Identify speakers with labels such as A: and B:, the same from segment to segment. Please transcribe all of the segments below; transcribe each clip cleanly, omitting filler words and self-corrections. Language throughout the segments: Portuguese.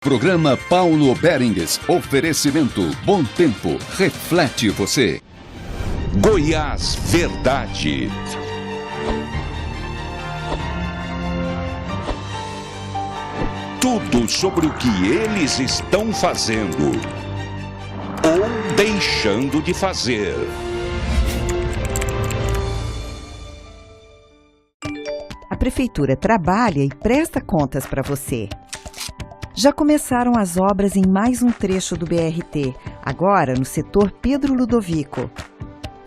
A: Programa Paulo Berengues. Oferecimento Bom Tempo. Reflete você.
B: Goiás Verdade. Tudo sobre o que eles estão fazendo ou deixando de fazer.
C: A Prefeitura trabalha e presta contas para você. Já começaram as obras em mais um trecho do BRT, agora no setor Pedro Ludovico.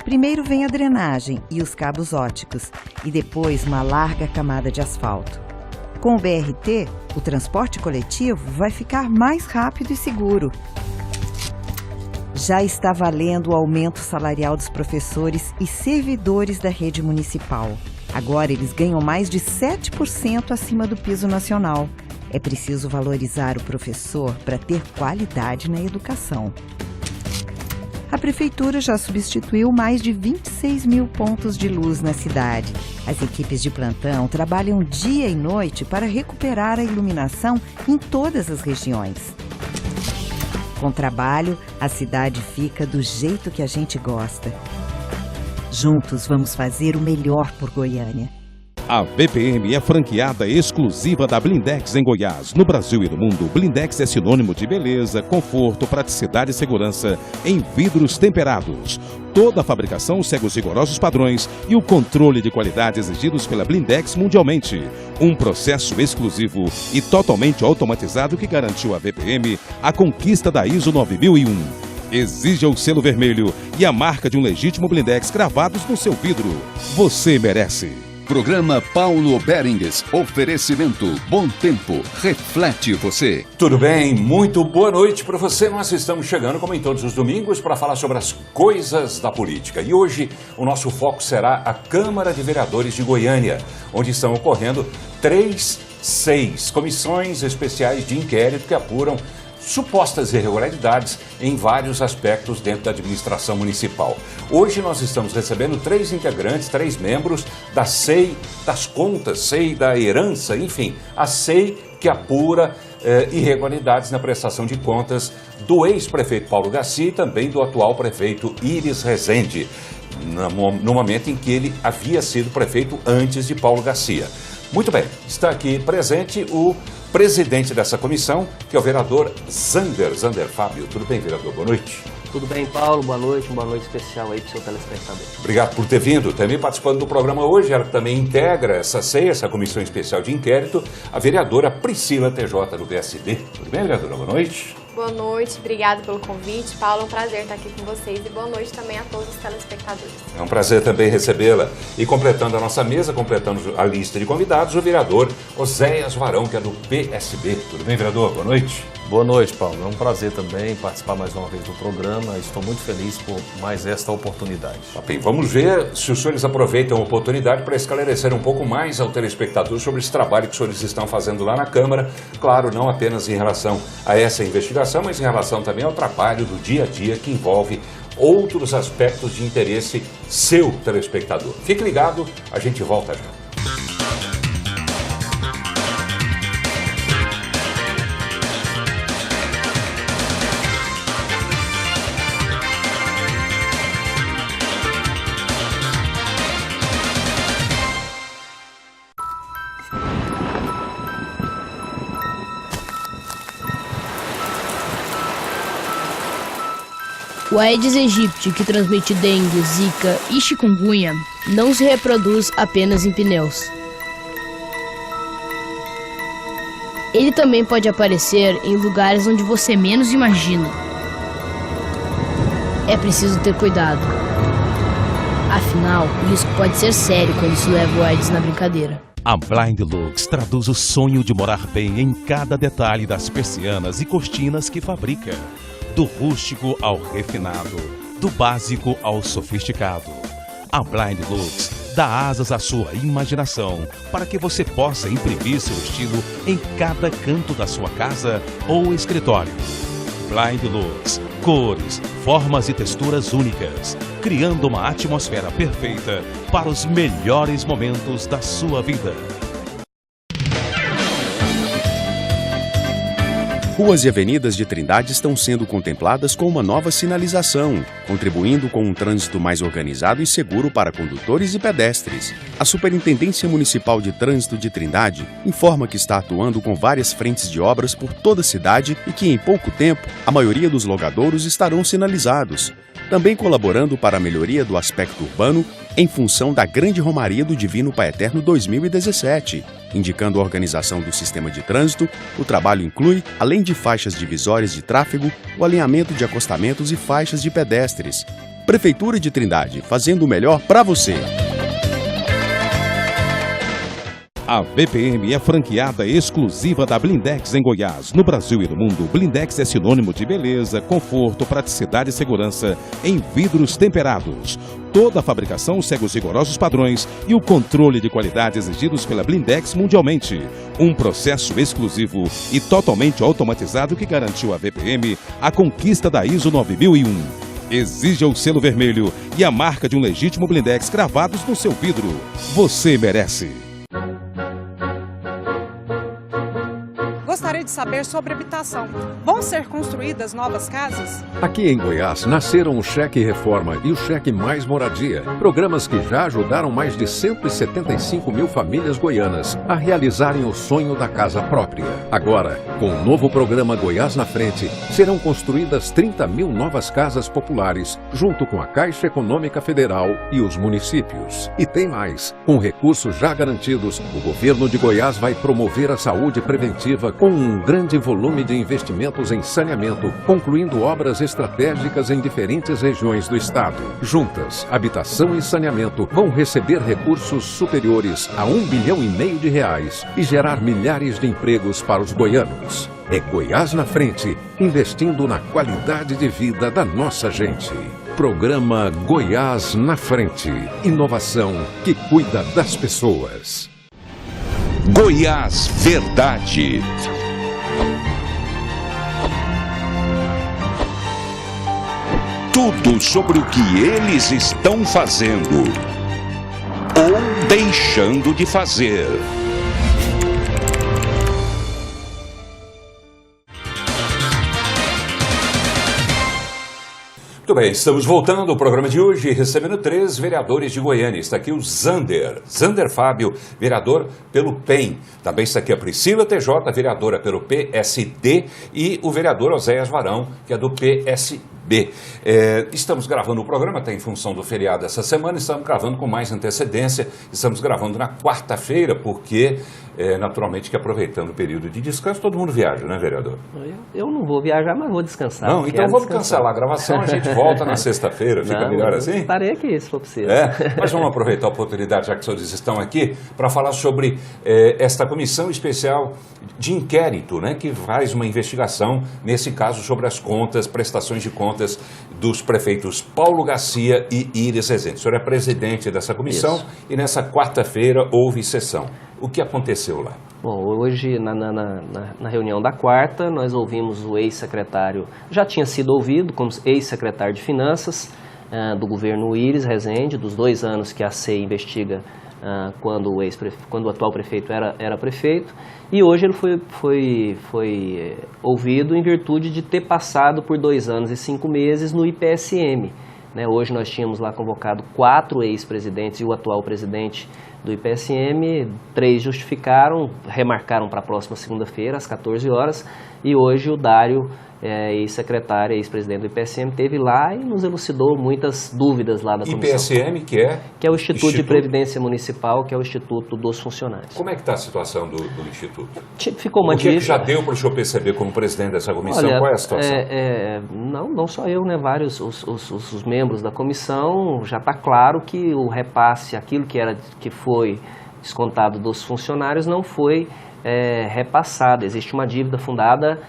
C: Primeiro vem a drenagem e os cabos óticos, e depois uma larga camada de asfalto. Com o BRT, o transporte coletivo vai ficar mais rápido e seguro. Já está valendo o aumento salarial dos professores e servidores da rede municipal. Agora eles ganham mais de 7% acima do piso nacional. É preciso valorizar o professor para ter qualidade na educação. A Prefeitura já substituiu mais de 26 mil pontos de luz na cidade. As equipes de plantão trabalham dia e noite para recuperar a iluminação em todas as regiões. Com trabalho, a cidade fica do jeito que a gente gosta. Juntos vamos fazer o melhor por Goiânia.
D: A VPM é franqueada exclusiva da Blindex em Goiás. No Brasil e no mundo, Blindex é sinônimo de beleza, conforto, praticidade e segurança em vidros temperados. Toda a fabricação segue os rigorosos padrões e o controle de qualidade exigidos pela Blindex mundialmente. Um processo exclusivo e totalmente automatizado que garantiu à VPM a conquista da ISO 9001. Exija o selo vermelho e a marca de um legítimo Blindex gravados no seu vidro. Você merece.
A: Programa Paulo Berengues. Oferecimento Bom Tempo. Reflete você.
B: Tudo bem? Muito boa noite para você. Nós estamos chegando, como em todos os domingos, para falar sobre as coisas da política. E hoje o nosso foco será a Câmara de Vereadores de Goiânia, onde estão ocorrendo 6 comissões especiais de inquérito que apuram supostas irregularidades em vários aspectos dentro da administração municipal. Hoje nós estamos recebendo 3 integrantes, 3 membros da SEI das contas, SEI da herança, enfim, a SEI que apura irregularidades na prestação de contas do ex-prefeito Paulo Gassi e também do atual prefeito Íris Rezende, no momento em que ele havia sido prefeito antes de Paulo Gassi. Muito bem, está aqui presente o presidente dessa comissão, que é o vereador Zander Fábio. Tudo bem, vereador? Boa noite.
E: Tudo bem, Paulo? Boa noite. Uma boa noite especial aí para o seu telespectador.
B: Obrigado por ter vindo. Também participando do programa hoje, ela também integra essa comissão especial de inquérito, a vereadora Priscila TJ, do PSD. Tudo bem, vereadora? Boa noite.
F: Boa noite, obrigado pelo convite. Paulo, é um prazer estar aqui com vocês e boa noite também a todos os telespectadores.
B: É um prazer também recebê-la. E completando a nossa mesa, completando a lista de convidados, o vereador Oséias Varão, que é do PSB. Tudo bem, vereador? Boa noite.
G: Boa noite, Paulo. É um prazer também participar mais uma vez do programa. Estou muito feliz por mais esta oportunidade.
B: Tá bem, vamos ver se os senhores aproveitam a oportunidade para esclarecer um pouco mais ao telespectador sobre esse trabalho que os senhores estão fazendo lá na Câmara. Claro, não apenas em relação a essa investigação, mas em relação também ao trabalho do dia a dia que envolve outros aspectos de interesse seu, telespectador. Fique ligado, a gente volta já.
H: O Aedes aegypti, que transmite dengue, zika e chikungunya, não se reproduz apenas em pneus. Ele também pode aparecer em lugares onde você menos imagina. É preciso ter cuidado. Afinal, o risco pode ser sério quando se leva o Aedes na brincadeira.
D: A Blind Lux traduz o sonho de morar bem em cada detalhe das persianas e cortinas que fabrica. Do rústico ao refinado, do básico ao sofisticado. A Blind Lux dá asas à sua imaginação para que você possa imprimir seu estilo em cada canto da sua casa ou escritório. Blind Lux, cores, formas e texturas únicas, criando uma atmosfera perfeita para os melhores momentos da sua vida.
I: Ruas e avenidas de Trindade estão sendo contempladas com uma nova sinalização, contribuindo com um trânsito mais organizado e seguro para condutores e pedestres. A Superintendência Municipal de Trânsito de Trindade informa que está atuando com várias frentes de obras por toda a cidade e que, em pouco tempo, a maioria dos logradouros estarão sinalizados, também colaborando para a melhoria do aspecto urbano em função da Grande Romaria do Divino Pai Eterno 2017. Indicando a organização do sistema de trânsito, o trabalho inclui, além de faixas divisórias de tráfego, o alinhamento de acostamentos e faixas de pedestres. Prefeitura de Trindade, fazendo o melhor para você.
D: A VPM é franqueada exclusiva da Blindex em Goiás. No Brasil e no mundo, Blindex é sinônimo de beleza, conforto, praticidade e segurança em vidros temperados. Toda a fabricação segue os rigorosos padrões e o controle de qualidade exigidos pela Blindex mundialmente. Um processo exclusivo e totalmente automatizado que garantiu à VPM a conquista da ISO 9001. Exija o selo vermelho e a marca de um legítimo Blindex cravados no seu vidro. Você merece.
J: Gostaria de saber sobre habitação. Vão ser construídas novas casas?
K: Aqui em Goiás nasceram o Cheque Reforma e o Cheque Mais Moradia, programas que já ajudaram mais de 175 mil famílias goianas a realizarem o sonho da casa própria. Agora, com o novo programa Goiás na Frente, serão construídas 30 mil novas casas populares, junto com a Caixa Econômica Federal e os municípios. E tem mais, com recursos já garantidos, o governo de Goiás vai promover a saúde preventiva com um grande volume de investimentos em saneamento, concluindo obras estratégicas em diferentes regiões do estado. Juntas, habitação e saneamento vão receber recursos superiores a R$1,5 bilhão e gerar milhares de empregos para os goianos. É Goiás na Frente, investindo na qualidade de vida da nossa gente. Programa Goiás na Frente. Inovação que cuida das pessoas.
A: Goiás Verdade. Tudo sobre o que eles estão fazendo ou deixando de fazer.
B: Muito bem, estamos voltando ao programa de hoje, recebendo 3 vereadores de Goiânia. Está aqui o Zander Fábio, vereador pelo PEN. Também está aqui a Priscila TJ, vereadora pelo PSD, e o vereador Oséias Varão, que é do PSB. Estamos gravando o programa, está em função do feriado essa semana, estamos gravando com mais antecedência, estamos gravando na quarta-feira, porque, naturalmente, que aproveitando o período de descanso, todo mundo viaja, né, vereador?
E: Eu não vou viajar, mas vou descansar.
B: Não, então vamos cancelar a gravação, a gente volta na sexta-feira, fica melhor assim?
E: Estarei aqui, se for possível.
B: Mas vamos aproveitar a oportunidade, já que vocês estão aqui, para falar sobre esta comissão especial de inquérito, né, que faz uma investigação, nesse caso, sobre as contas, prestações de contas dos prefeitos Paulo Garcia e Íris Rezende. O senhor é presidente dessa comissão. Isso. E nessa quarta-feira houve sessão. O que aconteceu lá?
E: Bom, hoje na reunião da quarta nós ouvimos o ex-secretário, já tinha sido ouvido como ex-secretário de Finanças do governo Íris Rezende, dos 2 anos que a CEI investiga quando o atual prefeito era prefeito, e hoje ele foi ouvido em virtude de ter passado por 2 anos e 5 meses no IPSM. Hoje nós tínhamos lá convocado 4 ex-presidentes e o atual presidente do IPSM, 3 justificaram, remarcaram para a próxima segunda-feira, às 14 horas, e hoje o Dário, ex-secretário, ex-presidente do IPSM, esteve lá e nos elucidou muitas dúvidas lá da comissão.
B: IPSM, que é?
E: Que é o Instituto de Previdência Municipal, que é o Instituto dos Funcionários.
B: Como é que está a situação do Instituto?
E: Ficou uma
B: dívida. O que já deu para o senhor perceber como presidente dessa comissão?
E: Olha,
B: qual é a situação?
E: Não só eu, né? Vários os membros da comissão, já está claro que o repasse, aquilo que foi descontado dos funcionários não foi repassado. Existe uma dívida fundada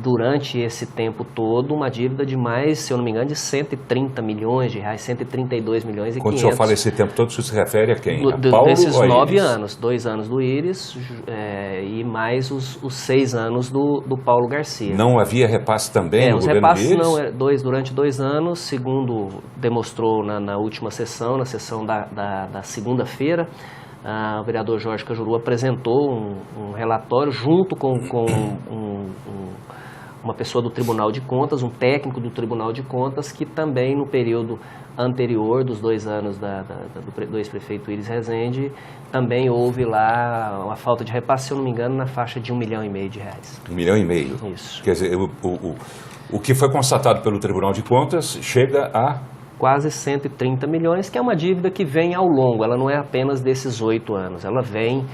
E: durante esse tempo todo, uma dívida de mais, se eu não me engano, de 130 milhões de reais, 132 milhões e 500.
B: Quando o senhor fala esse tempo todo, isso se refere a quem? A Paulo
E: desses
B: ou a
E: 9
B: Íris?
E: anos, 2 anos do Íris e mais os 6 anos do Paulo Garcia.
B: Não havia repasse também no
E: os
B: governo
E: repasses
B: Íris?
E: não, durante 2 anos, segundo demonstrou na última sessão, na sessão da segunda-feira, o vereador Jorge Cajuru apresentou um relatório junto com uma pessoa do Tribunal de Contas, um técnico do Tribunal de Contas, que também no período anterior dos 2 anos do ex-prefeito Íris Rezende, também houve lá uma falta de repasse, se eu não me engano, na faixa de R$1,5 milhão de reais.
B: R$1,5 milhão?
E: Isso.
B: Quer dizer, o que foi constatado pelo Tribunal de Contas chega a...
E: Quase 130 milhões, que é uma dívida que vem ao longo, ela não é apenas desses 8 anos, ela vem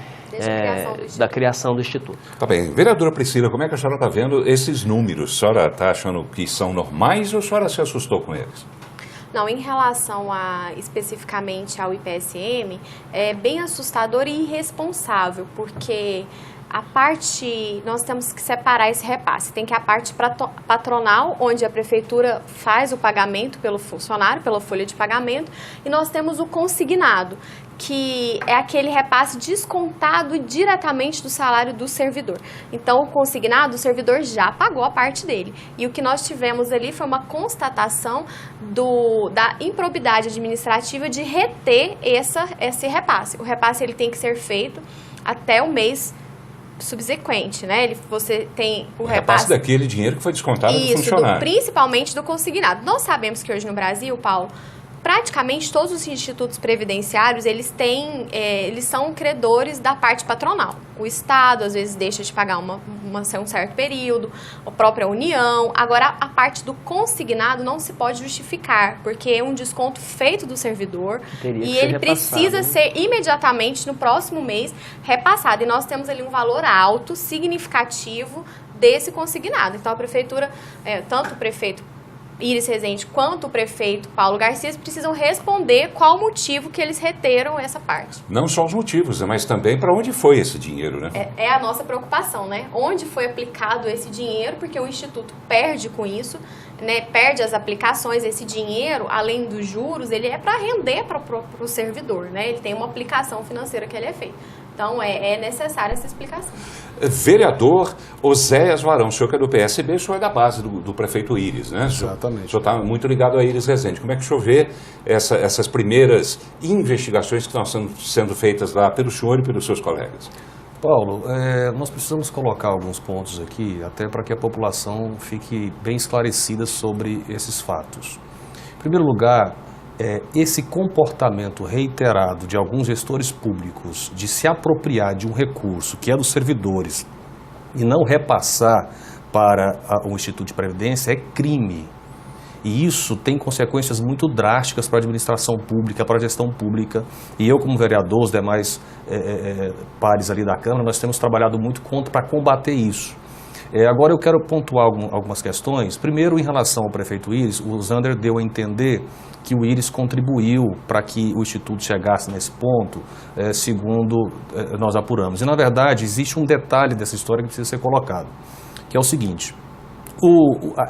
E: da criação do Instituto.
B: Tá bem. Vereadora Priscila, como é que a senhora está vendo esses números? A senhora está achando que são normais ou a senhora se assustou com eles?
F: Não, em relação especificamente ao IPSM, é bem assustador e irresponsável, porque nós temos que separar esse repasse. Tem que a parte patronal, onde a prefeitura faz o pagamento pelo funcionário, pela folha de pagamento, e nós temos o consignado, que é aquele repasse descontado diretamente do salário do servidor. Então, o consignado, o servidor já pagou a parte dele. E o que nós tivemos ali foi uma constatação da improbidade administrativa de reter esse repasse. O repasse ele tem que ser feito até o mês subsequente, né? Você tem o repasse
B: daquele dinheiro que foi descontado do funcionário.
F: Principalmente do consignado. Nós sabemos que hoje no Brasil, Paulo, praticamente todos os institutos previdenciários, eles são credores da parte patronal. O Estado, às vezes, deixa de pagar um certo período, a própria União. Agora, a parte do consignado não se pode justificar, porque é um desconto feito do servidor e ele precisa ser imediatamente, no próximo mês, repassado. E nós temos ali um valor alto, significativo desse consignado. Então, a prefeitura, tanto o prefeito Íris Rezende quanto o prefeito Paulo Garcia precisam responder qual o motivo que eles reteram essa parte.
B: Não só os motivos, mas também para onde foi esse dinheiro, né?
F: É a nossa preocupação, né? Onde foi aplicado esse dinheiro, porque o Instituto perde com isso, né? Perde as aplicações, esse dinheiro, além dos juros, ele é para render para o servidor, né? Ele tem uma aplicação financeira que ele é feito. Então, é necessária essa explicação.
B: Vereador Oséias Varão, o senhor que é do PSB, o senhor é da base do prefeito Íris, né?
L: Exatamente.
B: O senhor está muito ligado a Íris Rezende. Como é que o senhor vê essas primeiras investigações que estão sendo feitas lá pelo senhor e pelos seus colegas?
G: Paulo, nós precisamos colocar alguns pontos aqui, até para que a população fique bem esclarecida sobre esses fatos. Em primeiro lugar, esse comportamento reiterado de alguns gestores públicos de se apropriar de um recurso que é dos servidores e não repassar para o Instituto de Previdência é crime. E isso tem consequências muito drásticas para a administração pública, para a gestão pública. E eu, como vereador, os demais pares ali da Câmara, nós temos trabalhado muito para combater isso. Agora eu quero pontuar algumas questões. Primeiro, em relação ao prefeito Íris, o Zander deu a entender que o Íris contribuiu para que o Instituto chegasse nesse ponto, segundo nós apuramos. E, na verdade, existe um detalhe dessa história que precisa ser colocado, que é o seguinte: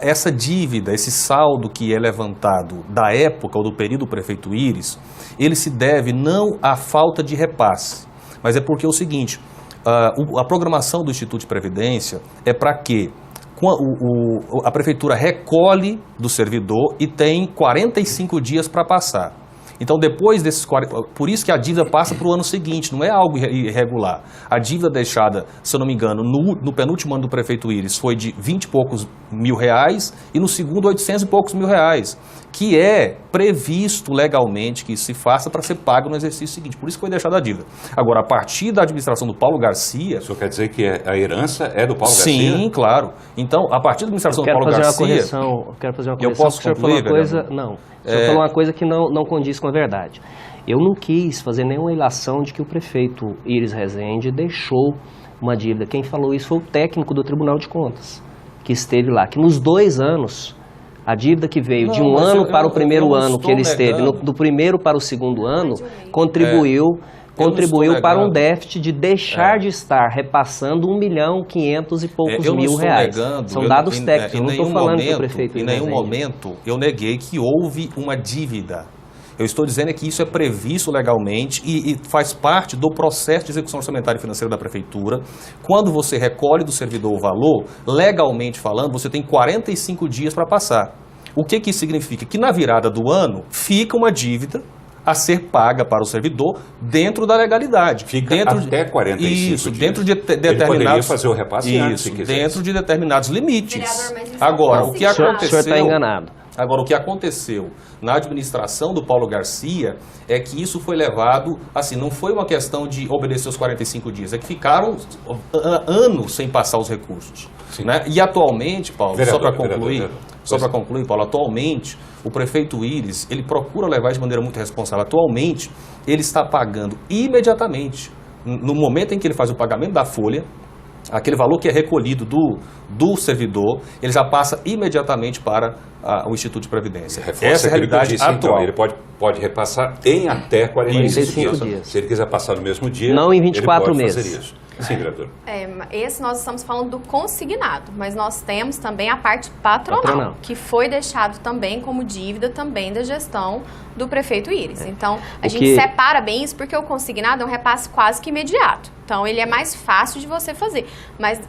G: essa dívida, esse saldo que é levantado da época ou do período do prefeito Íris, ele se deve não à falta de repasse, mas é porque é o seguinte: a programação do Instituto de Previdência é para que a prefeitura recolhe do servidor e tem 45 dias para passar. Então, depois desses 40... Por isso que a dívida passa para o ano seguinte, não é algo irregular. A dívida deixada, se eu não me engano, no penúltimo ano do prefeito Íris foi de 20 e poucos mil reais e no segundo 800 e poucos mil reais, que é previsto legalmente que isso se faça para ser pago no exercício seguinte. Por isso que foi deixada a dívida. Agora, a partir da administração do Paulo Garcia...
B: O senhor quer dizer que a herança é do Paulo Garcia?
G: Sim, claro. Então, a partir da administração do Paulo Garcia...
E: Eu quero fazer uma correção.
G: Eu posso concluir,
E: coisa. Não. O senhor falou uma coisa que não condiz com a verdade. Eu não quis fazer nenhuma ilação de que o prefeito Íris Rezende deixou uma dívida. Quem falou isso foi o técnico do Tribunal de Contas, que esteve lá. Que nos 2 anos, a dívida que veio de um ano para o primeiro ano que ele esteve, do primeiro para o segundo ano, contribuiu para um déficit de deixar de estar repassando 1.500.000 e poucos mil reais. São dados técnicos, eu não estou falando que o prefeito...
G: Em nenhum momento eu neguei que houve uma dívida. Eu estou dizendo que isso é previsto legalmente e faz parte do processo de execução orçamentária e financeira da prefeitura. Quando você recolhe do servidor o valor, legalmente falando, você tem 45 dias para passar. O que isso significa? Que na virada do ano fica uma dívida a ser paga para o servidor dentro da legalidade.
B: Fica até 45
G: isso,
B: dias.
G: Dentro de determinados...
B: Ele poderia fazer o repasse antes, se
G: isso,
B: quisesse.
G: dentro de determinados limites.
F: Vereador, mas
G: Agora, o que aconteceu...
E: O senhor está enganado.
G: Agora, o que aconteceu na administração do Paulo Garcia é que isso foi levado, assim, não foi uma questão de obedecer os 45 dias, é que ficaram anos sem passar os recursos. Né? E atualmente, Paulo, só para concluir, Paulo, atualmente o prefeito Íris, ele procura levar de maneira muito responsável. Atualmente, ele está pagando imediatamente, no momento em que ele faz o pagamento da folha, aquele valor que é recolhido do servidor, ele já passa imediatamente para o Instituto de Previdência. Essa é a realidade atual.
B: Então, ele pode repassar em até 45
E: dias.
B: Se ele quiser passar no mesmo dia,
E: não em 24
B: ele pode
E: meses.
B: fazer isso. Sim, vereador.
F: Esse nós estamos falando do consignado, mas nós temos também a parte patronal, que foi deixado também como dívida também da gestão do prefeito Íris. Então, a gente separa bem isso porque o consignado é um repasse quase que imediato. Então, ele é mais fácil de você fazer. Mas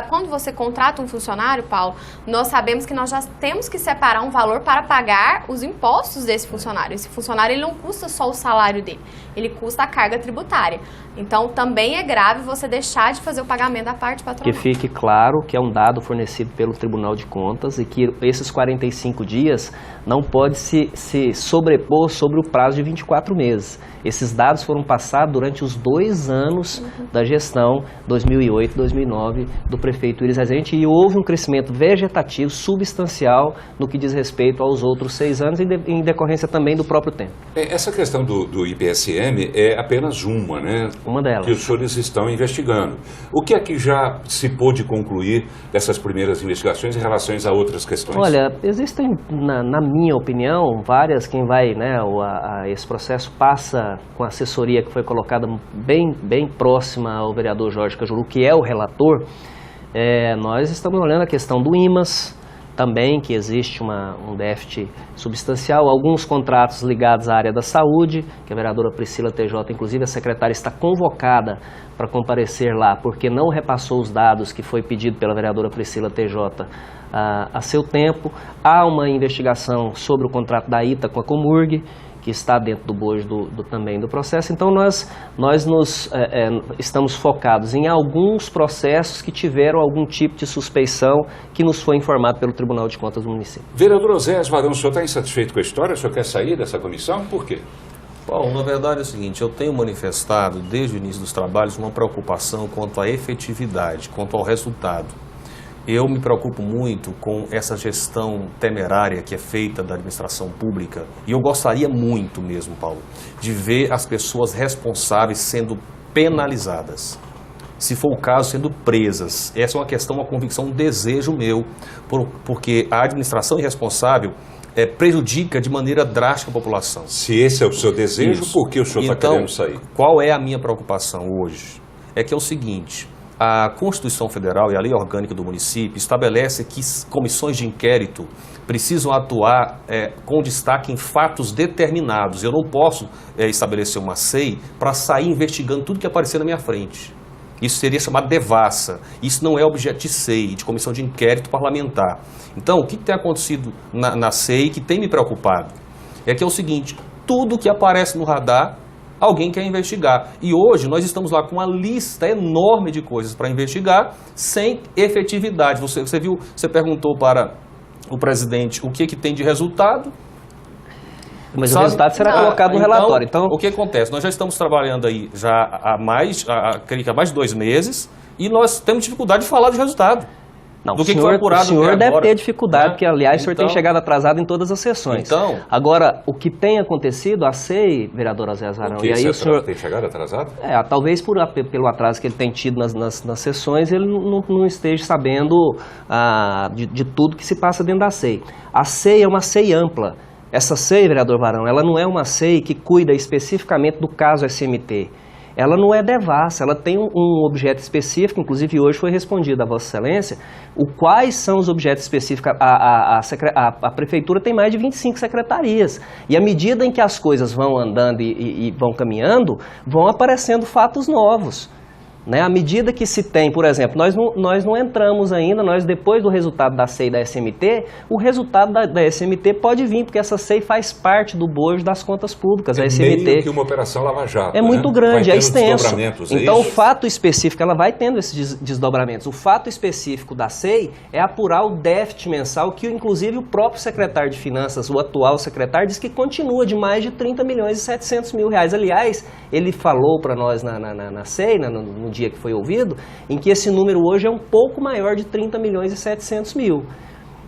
F: quando você contrata um funcionário, Paulo, nós sabemos que nós já temos que separar um valor para pagar os impostos desse funcionário. Esse funcionário, ele não custa só o salário dele, ele custa a carga tributária. Então, também é grave você deixar de fazer o pagamento da parte patronal.
E: Que fique claro que é um dado fornecido pelo Tribunal de Contas e que esses 45 dias não pode se sobrepor sobre o prazo de 24 meses. Esses dados foram passados durante os 2 anos da gestão 2008-2009 do prefeito Íris Rezende e houve um crescimento vegetativo substancial no que diz respeito aos outros 6 anos e em decorrência também do próprio tempo.
B: Essa questão do IPSM é apenas uma, né?
E: Uma delas.
B: Que os senhores estão investigando. O que é que já se pôde concluir dessas primeiras investigações em relação a outras questões?
E: Olha, existem, na minha opinião, várias, quem vai, né, esse processo passa com a assessoria que foi colocada bem próxima ao vereador Jorge Cajuru, que é o relator. Nós estamos olhando a questão do IMAS, também que existe um déficit substancial, alguns contratos ligados à área da saúde, que a vereadora Priscila TJ, inclusive a secretária, está convocada para comparecer lá, porque não repassou os dados que foi pedido pela vereadora Priscila TJ a seu tempo. Há uma investigação sobre o contrato da ITA com a Comurg, que está dentro do bojo também do processo. Então, nós estamos focados em alguns processos que tiveram algum tipo de suspeição que nos foi informado pelo Tribunal de Contas do município.
B: Vereador Oséias Varão, o senhor está insatisfeito com a história? O senhor quer sair dessa comissão? Por quê?
G: Paulo, na verdade é o seguinte, eu tenho manifestado desde o início dos trabalhos uma preocupação quanto à efetividade, quanto ao resultado. Eu me preocupo muito com essa gestão temerária que é feita da administração pública e eu gostaria muito mesmo, Paulo, de ver as pessoas responsáveis sendo penalizadas. Se for o caso, sendo presas. Essa é uma questão, uma convicção, um desejo meu, porque a administração irresponsável prejudica de maneira drástica a população.
B: Se esse é o seu desejo, por que o senhor está querendo sair?
G: Qual é a minha preocupação hoje? É que é o seguinte... A Constituição Federal e a Lei Orgânica do município estabelece que comissões de inquérito precisam atuar com destaque em fatos determinados. Eu não posso estabelecer uma SEI para sair investigando tudo que aparecer na minha frente. Isso seria chamado devassa. Isso não é objeto de SEI, de comissão de inquérito parlamentar. Então, o que tem acontecido na SEI que tem me preocupado? É que é o seguinte, tudo que aparece no radar, alguém quer investigar. E hoje nós estamos lá com uma lista enorme de coisas para investigar sem efetividade. Você viu, você perguntou para o presidente o que tem de resultado.
E: Mas o resultado será colocado no relatório. Então,
G: o que acontece? Nós já estamos trabalhando aí já há mais de 2 meses e nós temos dificuldade de falar de resultado.
E: Não, o senhor deve ter dificuldade, porque, aliás, o senhor tem chegado atrasado em todas as sessões. Agora, o que tem acontecido, a SEI, vereador Oséias Varão,
B: e aí o senhor tem chegado atrasado?
E: Talvez pelo atraso que ele tem tido nas sessões, ele não esteja sabendo de tudo que se passa dentro da SEI. A SEI é uma SEI ampla. Essa SEI, vereador Varão, ela não é uma SEI que cuida especificamente do caso SMT. Ela não é devassa, ela tem um objeto específico, inclusive hoje foi respondido a Vossa Excelência, quais são os objetos específicos. A Prefeitura tem mais de 25 secretarias, e à medida em que as coisas vão andando e vão caminhando, vão aparecendo fatos novos. Né? À medida que se tem, por exemplo, nós não entramos ainda, depois do resultado da SEI e da SMT, o resultado da SMT pode vir, porque essa SEI faz parte do bojo das contas públicas. A SMT
B: meio que uma operação Lava Jato.
E: É muito grande, é extenso. Então
B: o
E: fato específico, ela vai tendo esses desdobramentos. O fato específico da SEI é apurar o déficit mensal, que inclusive o próprio secretário de Finanças, o atual secretário, diz que continua de mais de 30 milhões e 700 mil reais. Aliás, ele falou para nós na SEI, no dia que foi ouvido, em que esse número hoje é um pouco maior de 30 milhões e 700 mil.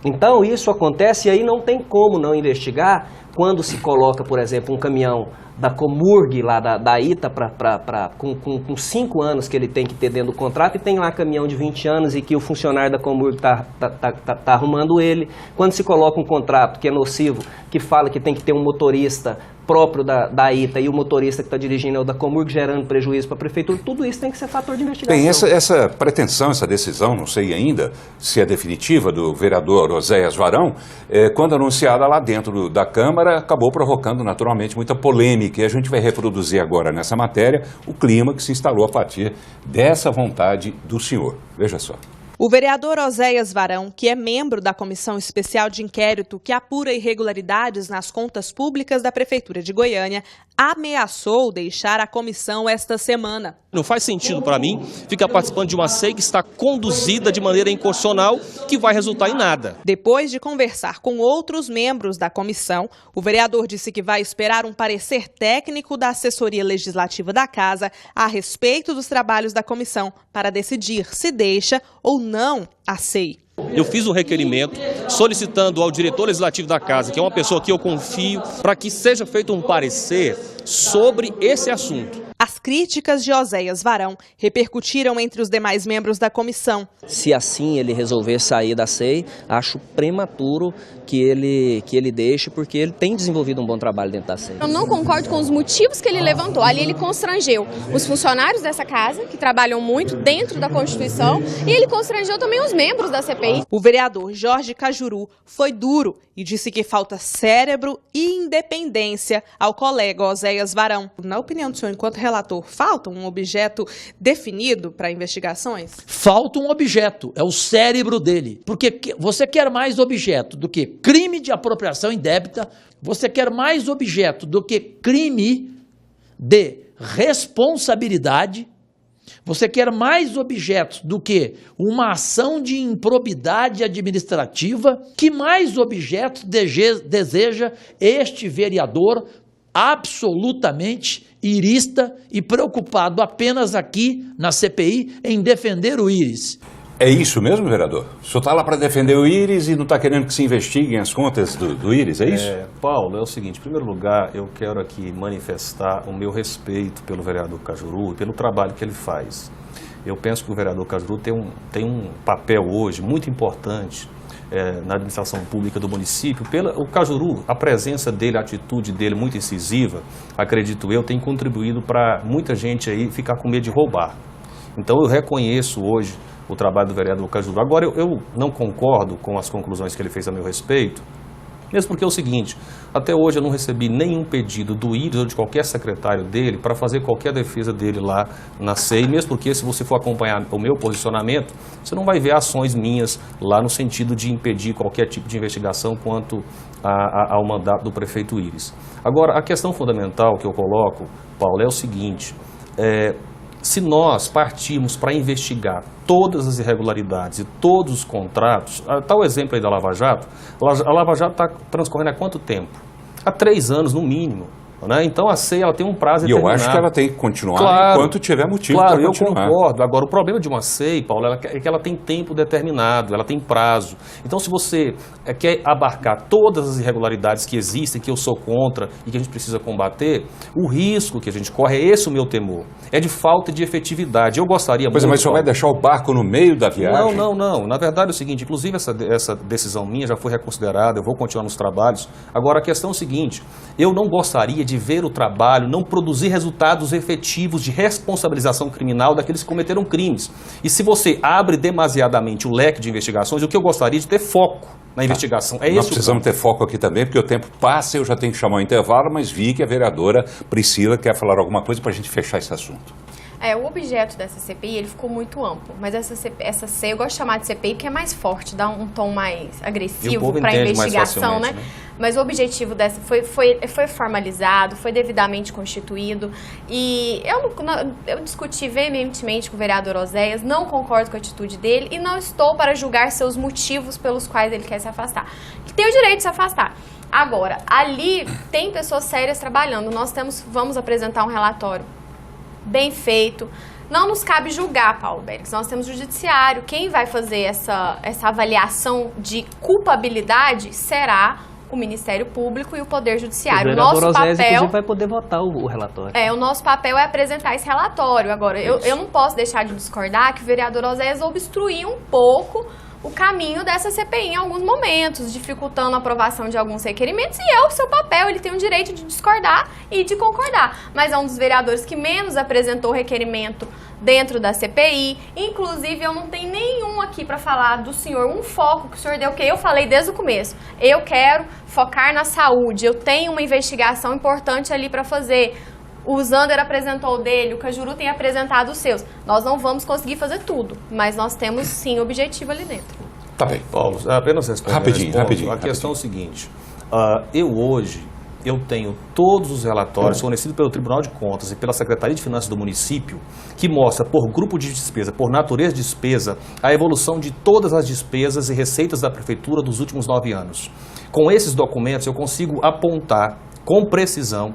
E: Então isso acontece e aí não tem como não investigar quando se coloca, por exemplo, um caminhão da Comurg, lá da ITA, com 5 anos que ele tem que ter dentro do contrato, e tem lá caminhão de 20 anos e que o funcionário da Comurg tá arrumando ele. Quando se coloca um contrato que é nocivo, que fala que tem que ter um motorista próprio da ITA e o motorista que está dirigindo é o da Comurg, gerando prejuízo para a prefeitura, tudo isso tem que ser fator de investigação.
B: Bem, essa pretensão, essa decisão, não sei ainda se é definitiva, do vereador Oséias Varão, quando anunciada lá dentro da Câmara, acabou provocando naturalmente muita polêmica, e a gente vai reproduzir agora nessa matéria o clima que se instalou a partir dessa vontade do senhor. Veja só.
J: O vereador Oséias Varão, que é membro da Comissão Especial de Inquérito que apura irregularidades nas contas públicas da Prefeitura de Goiânia, ameaçou deixar a comissão esta semana.
L: Não faz sentido para mim ficar participando de uma SEI que está conduzida de maneira inconstitucional, que vai resultar em nada.
J: Depois de conversar com outros membros da comissão, o vereador disse que vai esperar um parecer técnico da assessoria legislativa da Casa a respeito dos trabalhos da comissão para decidir se deixa ou não a SEI.
L: Eu fiz um requerimento solicitando ao diretor legislativo da Casa, que é uma pessoa que eu confio, para que seja feito um parecer sobre esse assunto.
J: As críticas de Oséias Varão repercutiram entre os demais membros da comissão.
E: Se assim ele resolver sair da SEI, acho prematuro que ele deixe, porque ele tem desenvolvido um bom trabalho dentro da SEI.
F: Eu não concordo com os motivos que ele levantou. Ali ele constrangeu os funcionários dessa casa, que trabalham muito dentro da Constituição, e ele constrangeu também os membros da CPI.
J: O vereador Jorge Cajuru foi duro e disse que falta cérebro e independência ao colega Oséias Varão. Na opinião do senhor, enquanto relator, falta um objeto definido para investigações?
M: Falta um objeto, é o cérebro dele. Porque você quer mais objeto do que crime de apropriação indébita, você quer mais objeto do que crime de responsabilidade, você quer mais objetos do que uma ação de improbidade administrativa. Que mais objetos deseja este vereador absolutamente irista e preocupado apenas aqui na CPI em defender o Íris?
B: É isso mesmo, vereador? O senhor está lá para defender o Íris e não está querendo que se investiguem as contas do Íris, é isso?
G: Paulo, é o seguinte, em primeiro lugar, eu quero aqui manifestar o meu respeito pelo vereador Cajuru e pelo trabalho que ele faz. Eu penso que o vereador Cajuru tem um papel hoje muito importante na administração pública do município. O Cajuru, a presença dele, a atitude dele muito incisiva, acredito eu, tem contribuído para muita gente aí ficar com medo de roubar. Então eu reconheço hoje o trabalho do vereador Cajuru. Agora, eu não concordo com as conclusões que ele fez a meu respeito, mesmo porque é o seguinte, até hoje eu não recebi nenhum pedido do Íris ou de qualquer secretário dele para fazer qualquer defesa dele lá na SEI, mesmo porque se você for acompanhar o meu posicionamento, você não vai ver ações minhas lá no sentido de impedir qualquer tipo de investigação quanto ao mandato do prefeito Íris. Agora, a questão fundamental que eu coloco, Paulo, é o seguinte, se nós partirmos para investigar todas as irregularidades e todos os contratos, tal exemplo aí da Lava Jato, a Lava Jato está transcorrendo há quanto tempo? Há 3 anos no mínimo. Né? Então a SEI ela tem um prazo determinado.
B: E eu acho que ela tem que continuar enquanto tiver motivo para continuar.
G: Claro, eu concordo. Agora, o problema de uma SEI, Paulo, é que ela tem tempo determinado, ela tem prazo. Então, se você quer abarcar todas as irregularidades que existem, que eu sou contra e que a gente precisa combater, o risco que a gente corre, é esse o meu temor, é de falta de efetividade. Eu gostaria muito...
B: Mas o senhor vai deixar o barco no meio da viagem?
G: Não. Na verdade é o seguinte, inclusive essa decisão minha já foi reconsiderada, eu vou continuar nos trabalhos. Agora, a questão é o seguinte, eu não gostaria de ver o trabalho não produzir resultados efetivos de responsabilização criminal daqueles que cometeram crimes. E se você abre demasiadamente o leque de investigações, o que eu gostaria de ter foco na investigação.
B: Nós precisamos ter foco aqui também, porque o tempo passa e eu já tenho que chamar o intervalo, mas vi que a vereadora Priscila quer falar alguma coisa para a gente fechar esse assunto.
F: O objeto dessa CPI, ele ficou muito amplo, mas essa C, eu gosto de chamar de CPI porque é mais forte, dá um tom mais agressivo para a investigação, né? Mas o objetivo dessa foi formalizado, foi devidamente constituído, e eu discuti veementemente com o vereador Oséias, não concordo com a atitude dele e não estou para julgar seus motivos pelos quais ele quer se afastar. Ele tem o direito de se afastar. Agora, ali tem pessoas sérias trabalhando, vamos apresentar um relatório bem feito. Não nos cabe julgar, Paulo Bérix, nós temos o judiciário. Quem vai fazer essa avaliação de culpabilidade será o Ministério Público e o Poder Judiciário.
E: O nosso papel, inclusive, vai poder votar o relatório.
F: O nosso papel é apresentar esse relatório. Agora, eu não posso deixar de discordar que o vereador Oséias obstruiu um pouco o caminho dessa CPI em alguns momentos, dificultando a aprovação de alguns requerimentos, e é o seu papel, ele tem o direito de discordar e de concordar. Mas é um dos vereadores que menos apresentou requerimento dentro da CPI, inclusive eu não tenho nenhum aqui para falar do senhor, um foco que o senhor deu, que eu falei desde o começo. Eu quero focar na saúde, eu tenho uma investigação importante ali para fazer. O Zander apresentou o dele, o Cajuru tem apresentado os seus. Nós não vamos conseguir fazer tudo, mas nós temos sim objetivo ali dentro.
B: Tá bem.
G: Paulo, apenas respondendo
B: rapidinho.
G: A questão é o seguinte, eu tenho todos os relatórios fornecidos pelo Tribunal de Contas e pela Secretaria de Finanças do município, que mostra por grupo de despesa, por natureza de despesa, a evolução de todas as despesas e receitas da Prefeitura dos últimos 9 anos. Com esses documentos eu consigo apontar com precisão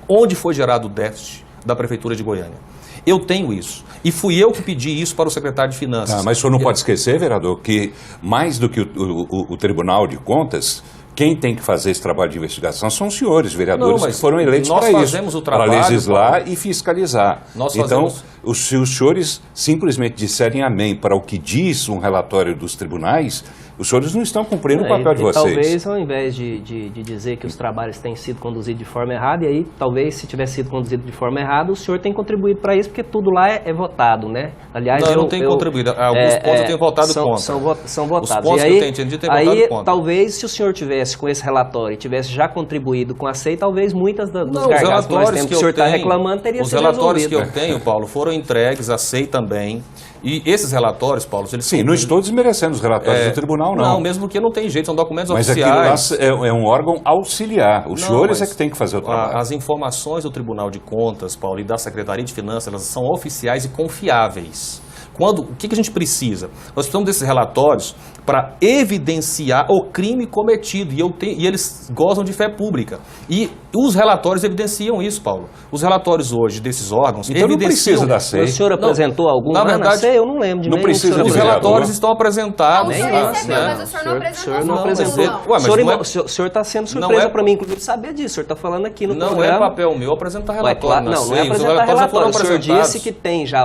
G: onde foi gerado o déficit da Prefeitura de Goiânia. Eu tenho isso. E fui eu que pedi isso para o secretário de Finanças.
B: Mas o senhor não pode esquecer, vereador, que mais do que o Tribunal de Contas, quem tem que fazer esse trabalho de investigação são os senhores vereadores que foram eleitos para isso.
G: Nós fazemos o trabalho
B: para legislar e fiscalizar. Então, se os senhores simplesmente disserem amém para o que diz um relatório dos tribunais, os senhores não estão cumprindo o papel de vocês.
E: Talvez, ao invés de dizer que os trabalhos têm sido conduzidos de forma errada, e aí, talvez, se tivesse sido conduzido de forma errada, o senhor tem contribuído para isso, porque tudo lá é votado, né? Aliás,
G: eu não tenho contribuído. Alguns pontos eu tenho votado contra.
E: São votados.
G: Os pontos que eu tenho entendido, eu tenho votado contra.
E: Talvez, se o senhor tivesse com esse relatório, tivesse já contribuído com a SEI, talvez muitas dos gargalos que nós temos, que o senhor está reclamando, teria sido resolvido.
G: Os relatórios que eu tenho, Paulo, foram entregues à SEI também. E esses relatórios, Paulo, eles...
B: Sim, não estou desmerecendo os relatórios do tribunal, não.
G: Não, mesmo que não tem jeito, são documentos
B: oficiais.
G: Mas
B: aquilo lá é um órgão auxiliar. Os senhores é que tem que fazer o trabalho.
G: As informações do Tribunal de Contas, Paulo, e da Secretaria de Finanças, elas são oficiais e confiáveis. O que a gente precisa? Nós precisamos desses relatórios para evidenciar o crime cometido, e eles gozam de fé pública. E os relatórios evidenciam isso, Paulo. Os relatórios hoje desses órgãos
B: então
G: evidenciam...
B: não precisa da SEI.
E: O senhor apresentou algum
G: na verdade,
E: SEI? Eu não lembro de
B: não
E: nenhum.
B: Precisa
G: os relatórios estão apresentados.
F: O senhor recebeu, mas o senhor não apresentou.
E: O senhor está sendo surpresa para mim, inclusive, saber disso. O senhor está falando aqui no programa.
G: Não é papel meu apresentar relatório.
E: Não é apresentar relatório. O senhor disse que tem já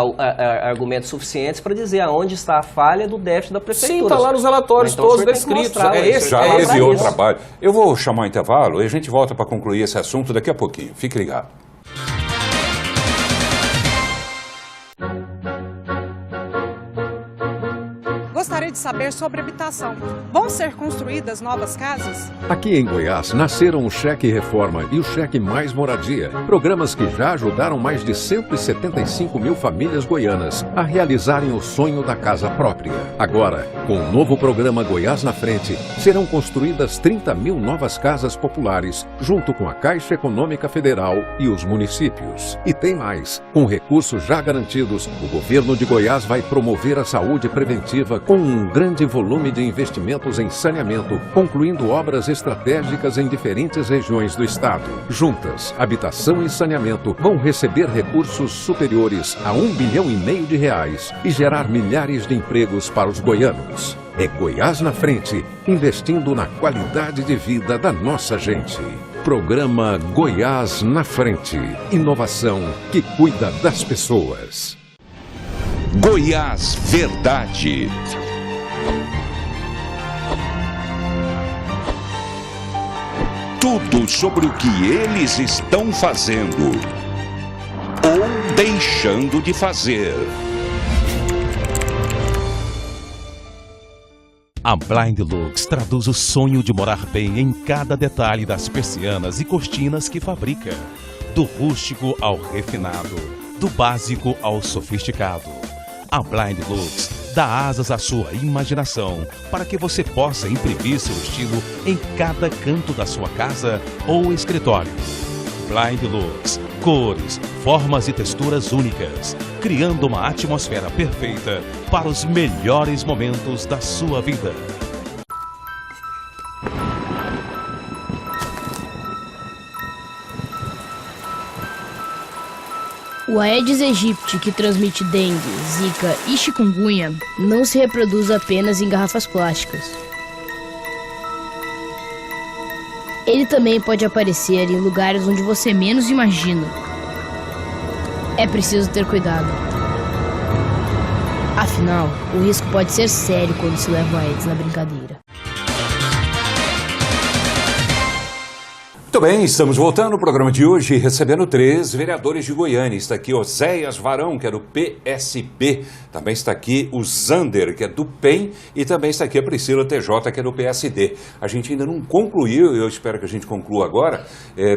E: argumentos suficientes para dizer aonde está a falha do déficit da Prefeitura.
G: Sim, está lá nos relatórios todos descritos.
B: Já enviou o trabalho. Eu vou chamar um intervalo e a gente volta para concluir esse assunto daqui a pouquinho. Fique ligado.
N: Gostaria de saber sobre habitação. Vão ser construídas novas casas?
K: Aqui em Goiás, nasceram o Cheque Reforma e o Cheque Mais Moradia. Programas que já ajudaram mais de 175 mil famílias goianas a realizarem o sonho da casa própria. Agora, com o novo programa Goiás na Frente, serão construídas 30 mil novas casas populares, junto com a Caixa Econômica Federal e os municípios. E tem mais. Com recursos já garantidos, o governo de Goiás vai promover a saúde preventiva com um grande volume de investimentos em saneamento, concluindo obras estratégicas em diferentes regiões do estado. Juntas, habitação e saneamento vão receber recursos superiores a R$1,5 bilhão e gerar milhares de empregos para os goianos. É Goiás na Frente, investindo na qualidade de vida da nossa gente. Programa Goiás na Frente. Inovação que cuida das pessoas.
A: Goiás Verdade. Tudo sobre o que eles estão fazendo ou deixando de fazer.
D: A Blind Lux traduz o sonho de morar bem em cada detalhe das persianas e cortinas que fabrica. Do rústico ao refinado, do básico ao sofisticado. A Blind Lux dá asas à sua imaginação para que você possa imprimir seu estilo em cada canto da sua casa ou escritório. Blind Lux, cores, formas e texturas únicas, criando uma atmosfera perfeita para os melhores momentos da sua vida.
H: O Aedes aegypti, que transmite dengue, zika e chikungunya, não se reproduz apenas em garrafas plásticas. Ele também pode aparecer em lugares onde você menos imagina. É preciso ter cuidado. Afinal, o risco pode ser sério quando se leva o Aedes na brincadeira.
B: Muito bem, estamos voltando ao programa de hoje, recebendo 3 vereadores de Goiânia. Está aqui Oséias Varão, que é do PSB. Também está aqui o Zander, que é do PEN. E também está aqui a Priscila TJ, que é do PSD. A gente ainda não concluiu, eu espero que a gente conclua agora,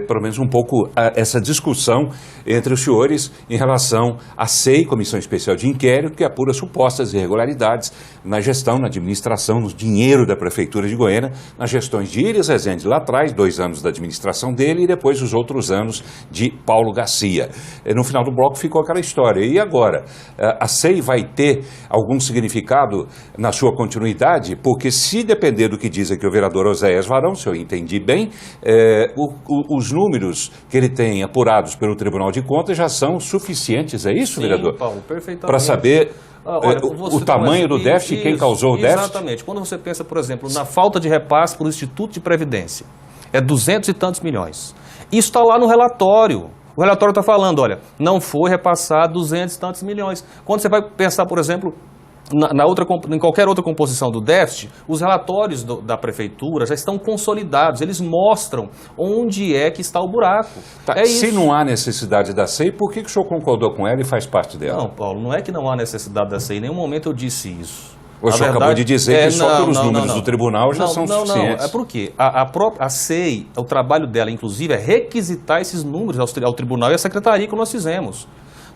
B: pelo menos um pouco essa discussão entre os senhores em relação à SEI, Comissão Especial de Inquérito, que apura supostas irregularidades na gestão, na administração, no dinheiro da Prefeitura de Goiânia, nas gestões de Íris Rezende lá atrás, 2 anos da administração dele e depois os outros anos de Paulo Garcia. No final do bloco ficou aquela história. E agora? A SEI vai ter algum significado na sua continuidade? Porque se depender do que diz aqui o vereador Oséias Varão, se eu entendi bem, os números que ele tem apurados pelo Tribunal de Contas já são suficientes, é isso, vereador?
G: Sim, Paulo, perfeitamente.
B: Para saber
G: Olha,
B: o tamanho do déficit, quem causou o déficit?
G: Exatamente. Quando você pensa, por exemplo, na falta de repasse para o Instituto de Previdência, é 200 e tantos milhões. Isso está lá no relatório. O relatório está falando, olha, não foi repassado 200 e tantos milhões. Quando você vai pensar, por exemplo, em qualquer outra composição do déficit, os relatórios da Prefeitura já estão consolidados. Eles mostram onde é que está o buraco.
B: Tá, se não há necessidade da SEI, por que o senhor concordou com ela e faz parte dela?
G: Não, Paulo, não é que não há necessidade da SEI. Em nenhum momento eu disse isso.
B: O senhor acabou de dizer que só pelos números do tribunal já são suficientes.
G: Não, é porque a SEI, o trabalho dela, inclusive, é requisitar esses números ao tribunal e à secretaria que nós fizemos.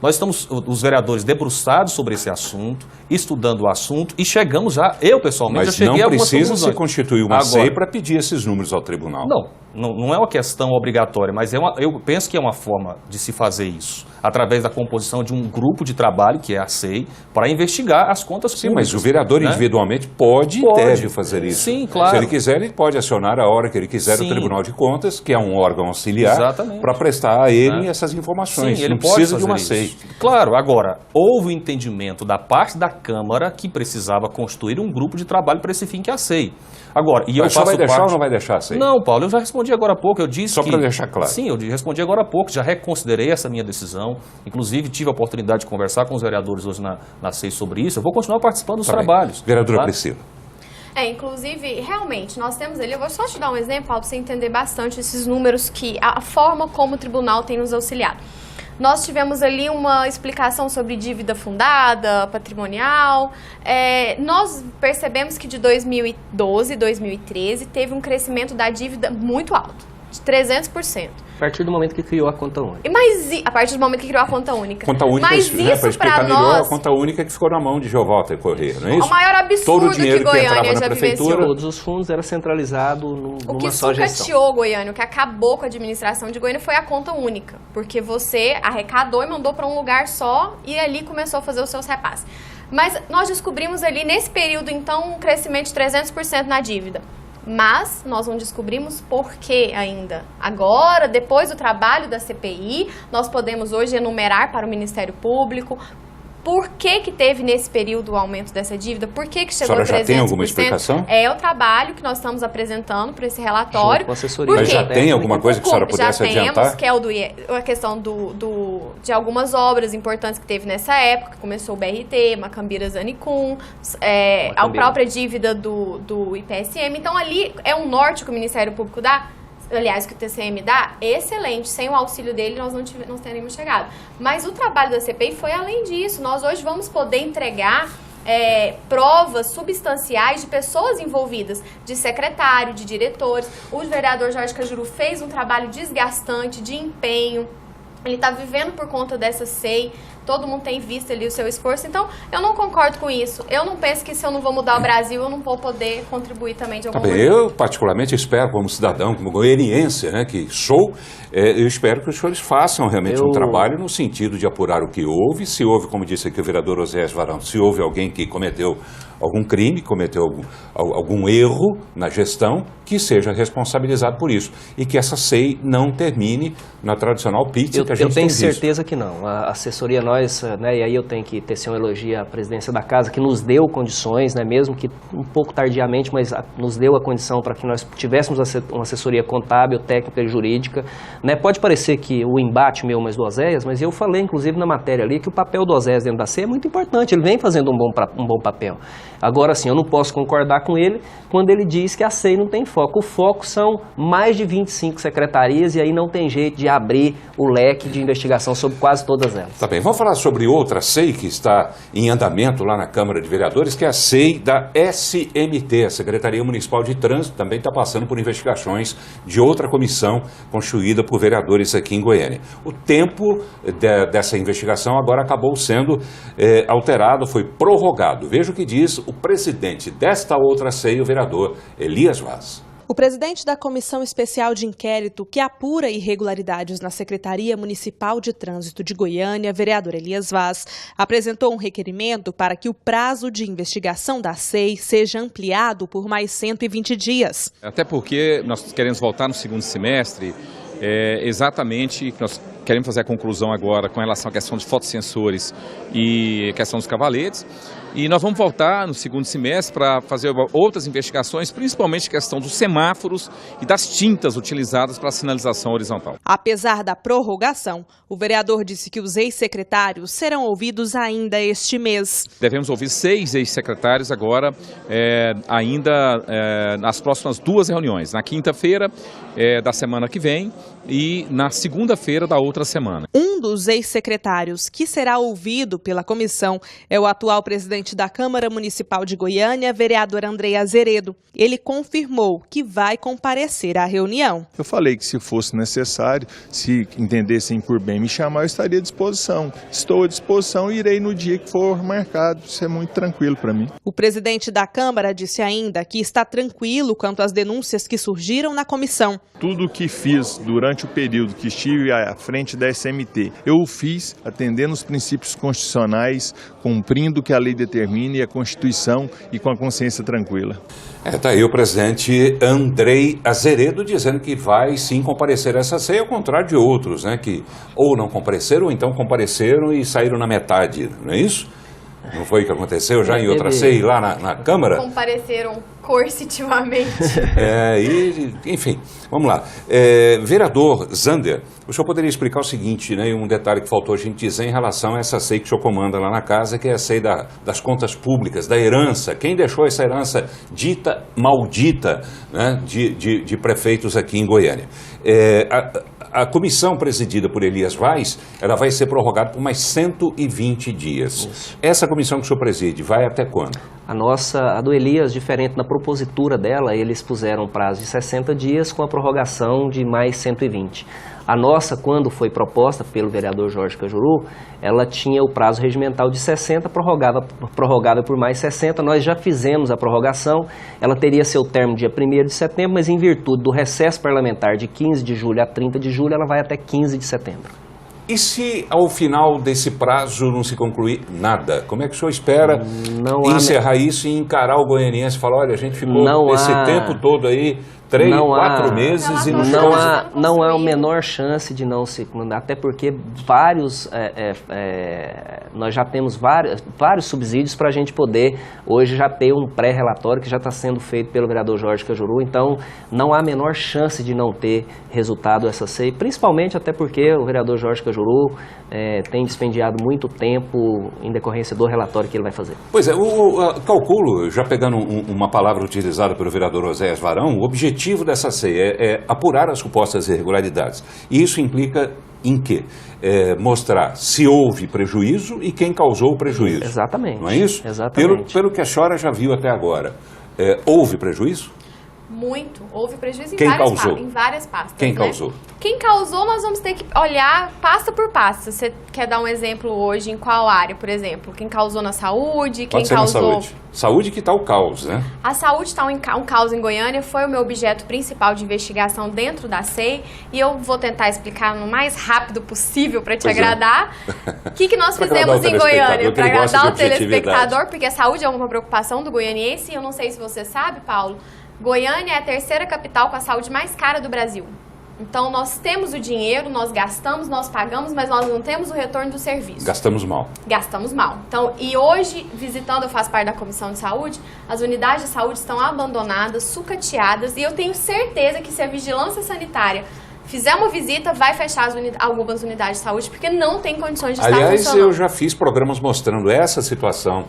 G: Nós estamos, os vereadores, debruçados sobre esse assunto, estudando o assunto e chegamos já, eu pessoalmente, já cheguei a algumas conclusões.
B: Mas não precisa se constituir uma SEI para pedir esses números ao tribunal.
G: Não é uma questão obrigatória, mas eu penso que é uma forma de se fazer isso, através da composição de um grupo de trabalho, que é a SEI, para investigar as contas públicas.
B: Sim, mas o vereador individualmente pode e deve fazer isso.
G: Sim, claro.
B: Se ele quiser, ele pode acionar a hora que ele quiser o Tribunal de Contas, que é um órgão auxiliar, para prestar a ele essas informações.
G: Sim, ele
B: não precisa de uma
G: isso.
B: SEI.
G: Claro, agora, houve o entendimento da parte da Câmara que precisava constituir um grupo de trabalho para esse fim, que é a SEI. Agora, e
B: mas
G: eu
B: vai deixar ou não vai deixar a SEI?
G: Não, Paulo, eu já respondi agora há pouco, eu disse
B: Só para deixar claro.
G: Sim, eu respondi agora há pouco, já reconsiderei essa minha decisão, inclusive tive a oportunidade de conversar com os vereadores hoje na SEI sobre isso, eu vou continuar participando dos trabalhos.
B: Vereadora Priscila.
F: Inclusive, realmente, nós temos ali, eu vou só te dar um exemplo, Paulo, para você entender bastante esses números, a forma como o tribunal tem nos auxiliado. Nós tivemos ali uma explicação sobre dívida fundada, patrimonial. Nós percebemos que de 2012 a 2013 teve um crescimento da dívida muito alto, de 300%.
E: A partir do momento que criou a conta única.
F: Mas a partir do momento que criou a conta única.
B: Conta única,
F: mas isso
B: para explicar melhor, a conta única que ficou na mão de Jeová Alter Corrêa, não é isso?
F: O maior absurdo
B: todo o dinheiro
F: que Goiânia
B: entrava na
F: já
B: prefeitura,
F: vivenciou.
E: Todos os fundos eram centralizados numa só gestão.
F: O que sucateou Goiânia, o que acabou com a administração de Goiânia foi a conta única. Porque você arrecadou e mandou para um lugar só e ali começou a fazer os seus repasses. Mas nós descobrimos ali, nesse período, então, um crescimento de 300% na dívida. Mas nós não descobrimos por que ainda. Agora, depois do trabalho da CPI, nós podemos hoje enumerar para o Ministério Público por que teve nesse período o aumento dessa dívida, por que chegou a 300%.
B: Já tem alguma explicação?
F: É o trabalho que nós estamos apresentando para esse relatório.
E: Com assessoria.
B: Mas já tem alguma coisa que a senhora pudesse adiantar?
F: Já temos, que é a questão de algumas obras importantes que teve nessa época, que começou o BRT, Macambira Zanicum, a própria dívida do IPSM. Então, ali é um norte que o Ministério Público dá, aliás, que o TCM dá, excelente. Sem o auxílio dele, nós não teríamos chegado. Mas o trabalho da CPI foi além disso. Nós hoje vamos poder entregar provas substanciais de pessoas envolvidas, de secretário, de diretores. O vereador Jorge Cajuru fez um trabalho desgastante, de empenho. Ele está vivendo por conta dessa SEI, todo mundo tem visto ali o seu esforço, então eu não concordo com isso. Eu não penso que se eu não vou mudar o Brasil, eu não vou poder contribuir também de alguma maneira.
B: Eu particularmente espero, como cidadão, como goianiense, né, que sou, eu espero que os senhores façam realmente um trabalho no sentido de apurar o que houve, se houve, como disse aqui o vereador Oséias Varão, se houve alguém que cometeu algum crime, cometeu algum erro na gestão, que seja responsabilizado por isso. E que essa SEI não termine na tradicional pizza que a gente tem visto.
E: Eu tenho certeza que não. A assessoria, nós, né, e aí eu tenho que tecer um elogio à presidência da casa, que nos deu condições, né, mesmo que um pouco tardiamente, mas nos deu a condição para que nós tivéssemos uma assessoria contábil, técnica e jurídica. Né? Pode parecer que o embate meu mais do Oséias, mas eu falei, inclusive, na matéria ali, que o papel do Oséias dentro da SEI é muito importante. Ele vem fazendo um bom papel. Agora, sim, eu não posso concordar com ele quando ele diz que a SEI não tem foco. O foco são mais de 25 secretarias e aí não tem jeito de abrir o leque de investigação sobre quase todas elas.
B: Tá bem, vamos falar sobre outra SEI que está em andamento lá na Câmara de Vereadores, que é a SEI da SMT, a Secretaria Municipal de Trânsito, também está passando por investigações de outra comissão constituída por vereadores aqui em Goiânia. O tempo dessa investigação agora acabou sendo alterado, foi prorrogado. Veja o que diz o presidente desta outra SEI, o vereador Elias Vaz.
J: O presidente da Comissão Especial de Inquérito que apura irregularidades na Secretaria Municipal de Trânsito de Goiânia, vereador Elias Vaz, apresentou um requerimento para que o prazo de investigação da SEI seja ampliado por mais 120 dias.
O: Até porque nós queremos voltar no segundo semestre, exatamente, nós queremos fazer a conclusão agora com relação à questão de fotossensores e questão dos cavaletes. E nós vamos voltar no segundo semestre para fazer outras investigações, principalmente a questão dos semáforos e das tintas utilizadas para a sinalização horizontal.
J: Apesar da prorrogação, o vereador disse que os ex-secretários serão ouvidos ainda este mês.
O: Devemos ouvir 6 ex-secretários agora, ainda nas próximas 2 reuniões, na quinta-feira da semana que vem e na segunda-feira da outra semana.
J: Um dos ex-secretários que será ouvido pela comissão é o atual presidente da Câmara Municipal de Goiânia, vereador Andrei Azeredo. Ele confirmou que vai comparecer à reunião.
P: Eu falei que se fosse necessário, se entendessem por bem me chamar, eu estaria à disposição. Estou à disposição e irei no dia que for marcado. Isso é muito tranquilo para mim.
J: O presidente da Câmara disse ainda que está tranquilo quanto às denúncias que surgiram na comissão.
P: Tudo o que fiz durante o período que estive à frente da SMT, eu o fiz atendendo os princípios constitucionais, cumprindo o que a lei determina e a Constituição e com a consciência tranquila.
B: Tá aí o presidente Andrei Azeredo dizendo que vai sim comparecer a essa SEI, ao contrário de outros, né, que ou não compareceram ou então compareceram e saíram na metade, não é isso? Não foi o que aconteceu já em outra SEI lá na Câmara?
F: Compareceram coercitivamente.
B: Enfim, vamos lá. Vereador Zander, o senhor poderia explicar o seguinte, né, um detalhe que faltou a gente dizer em relação a essa SEI que o senhor comanda lá na casa, que é a SEI das contas públicas, da herança. Quem deixou essa herança dita maldita, né, de prefeitos aqui em Goiânia? A comissão presidida por Elias Vaz, ela vai ser prorrogada por mais 120 dias. Isso. Essa comissão que o senhor preside vai até quando?
E: A do Elias, diferente na propositura dela, eles puseram um prazo de 60 dias com a prorrogação de mais 120. A nossa, quando foi proposta pelo vereador Jorge Cajuru, ela tinha o prazo regimental de 60, prorrogada por mais 60. Nós já fizemos a prorrogação, ela teria seu termo dia 1º de setembro, mas em virtude do recesso parlamentar de 15 de julho a 30 de julho, ela vai até 15 de setembro.
B: E se ao final desse prazo não se concluir nada? Como é que o senhor espera encerrar isso e encarar o goianiense e falar, olha, a gente ficou esse tempo todo aí, 3, 4 meses e
E: não há a menor chance de não se... Até porque nós já temos vários subsídios para a gente poder hoje já ter um pré-relatório que já está sendo feito pelo vereador Jorge Cajuru. Então, não há a menor chance de não ter resultado essa SEI, principalmente até porque o vereador Jorge Cajuru tem dispendiado muito tempo em decorrência do relatório que ele vai fazer.
B: Pois é, calculo, já pegando uma palavra utilizada pelo vereador Oséias Varão, o objetivo dessa SEI é apurar as supostas irregularidades. E isso implica em quê? Mostrar se houve prejuízo e quem causou o prejuízo.
E: Exatamente.
B: Não é isso?
E: Exatamente.
B: Pelo que a senhora já viu até agora, houve prejuízo?
F: Muito. Houve prejuízo
B: em
F: várias pastas.
B: Quem
F: né?
B: causou?
F: Quem causou, nós vamos ter que olhar pasta por pasta. Você quer dar um exemplo hoje em qual área, por exemplo? Quem causou na saúde? Quem
B: Pode ser
F: causou...
B: na saúde. Saúde que está o caos, né?
F: A saúde está um caos em Goiânia, foi o meu objeto principal de investigação dentro da SEI e eu vou tentar explicar no mais rápido possível para te agradar. O que nós fizemos em Goiânia para agradar o telespectador, porque a saúde é uma preocupação do goianiense e eu não sei se você sabe, Paulo, Goiânia é a terceira capital com a saúde mais cara do Brasil. Então, nós temos o dinheiro, nós gastamos, nós pagamos, mas nós não temos o retorno do serviço.
B: Gastamos mal.
F: Gastamos mal. Então, e hoje, visitando, eu faço parte da Comissão de Saúde, as unidades de saúde estão abandonadas, sucateadas, e eu tenho certeza que se a vigilância sanitária fizer uma visita, vai fechar algumas unidades de saúde, porque não tem condições de estar funcionando.
B: Aliás, eu já fiz programas mostrando essa situação.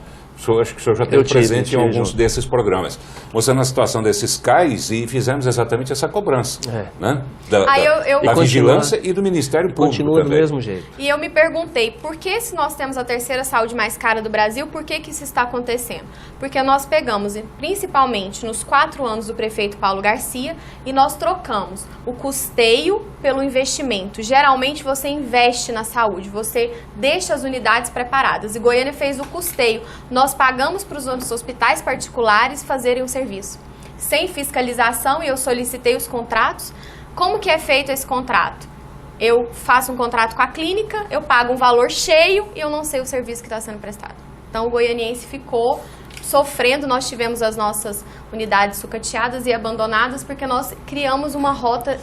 B: Acho que o senhor já esteve presente em alguns desses programas, mostrando a situação desses CAIs e fizemos exatamente essa cobrança, né? Da vigilância e do Ministério Público.
E: Continua do mesmo jeito.
F: E eu me perguntei, por que se nós temos a terceira saúde mais cara do Brasil, por que isso está acontecendo? Porque nós pegamos, principalmente nos 4 anos do prefeito Paulo Garcia, e nós trocamos o custeio pelo investimento. Geralmente você investe na saúde, você deixa as unidades preparadas. E Goiânia fez o custeio. Nós pagamos para os outros hospitais particulares fazerem o serviço. Sem fiscalização, e eu solicitei os contratos. Como que é feito esse contrato? Eu faço um contrato com a clínica, eu pago um valor cheio e eu não sei o serviço que está sendo prestado. Então o goianiense ficou sofrendo, nós tivemos as nossas unidades sucateadas e abandonadas porque nós criamos uma rota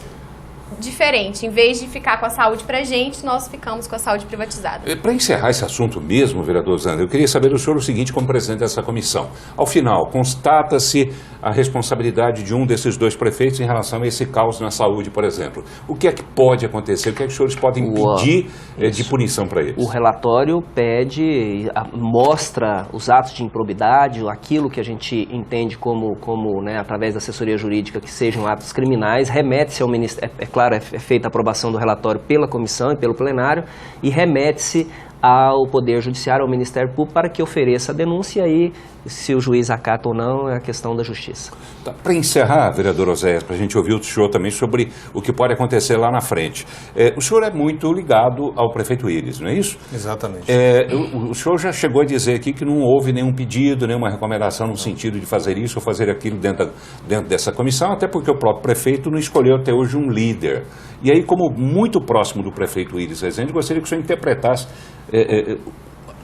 F: diferente. Em vez de ficar com a saúde pra gente, nós ficamos com a saúde privatizada.
B: Para encerrar esse assunto mesmo, vereador Zander, eu queria saber do senhor o seguinte como presidente dessa comissão. Ao final, constata-se a responsabilidade de um desses 2 prefeitos em relação a esse caos na saúde, por exemplo. O que é que pode acontecer? O que é que os senhores podem pedir de punição para eles?
E: O relatório pede, mostra os atos de improbidade, aquilo que a gente entende como né, através da assessoria jurídica que sejam atos criminais, remete-se ao Ministério, claro, é feita a aprovação do relatório pela comissão e pelo plenário e remete-se ao Poder Judiciário, ao Ministério Público, para que ofereça a denúncia e, se o juiz acata ou não, é a questão da justiça.
B: Tá, para encerrar, vereador Oséias, para a gente ouvir o senhor também sobre o que pode acontecer lá na frente. O senhor é muito ligado ao prefeito Íris, não é isso?
G: Exatamente.
B: O senhor já chegou a dizer aqui que não houve nenhum pedido, nenhuma recomendação no sentido de fazer isso ou fazer aquilo dentro dessa comissão, até porque o próprio prefeito não escolheu até hoje um líder. E aí, como muito próximo do prefeito Íris Rezende, gostaria que o senhor interpretasse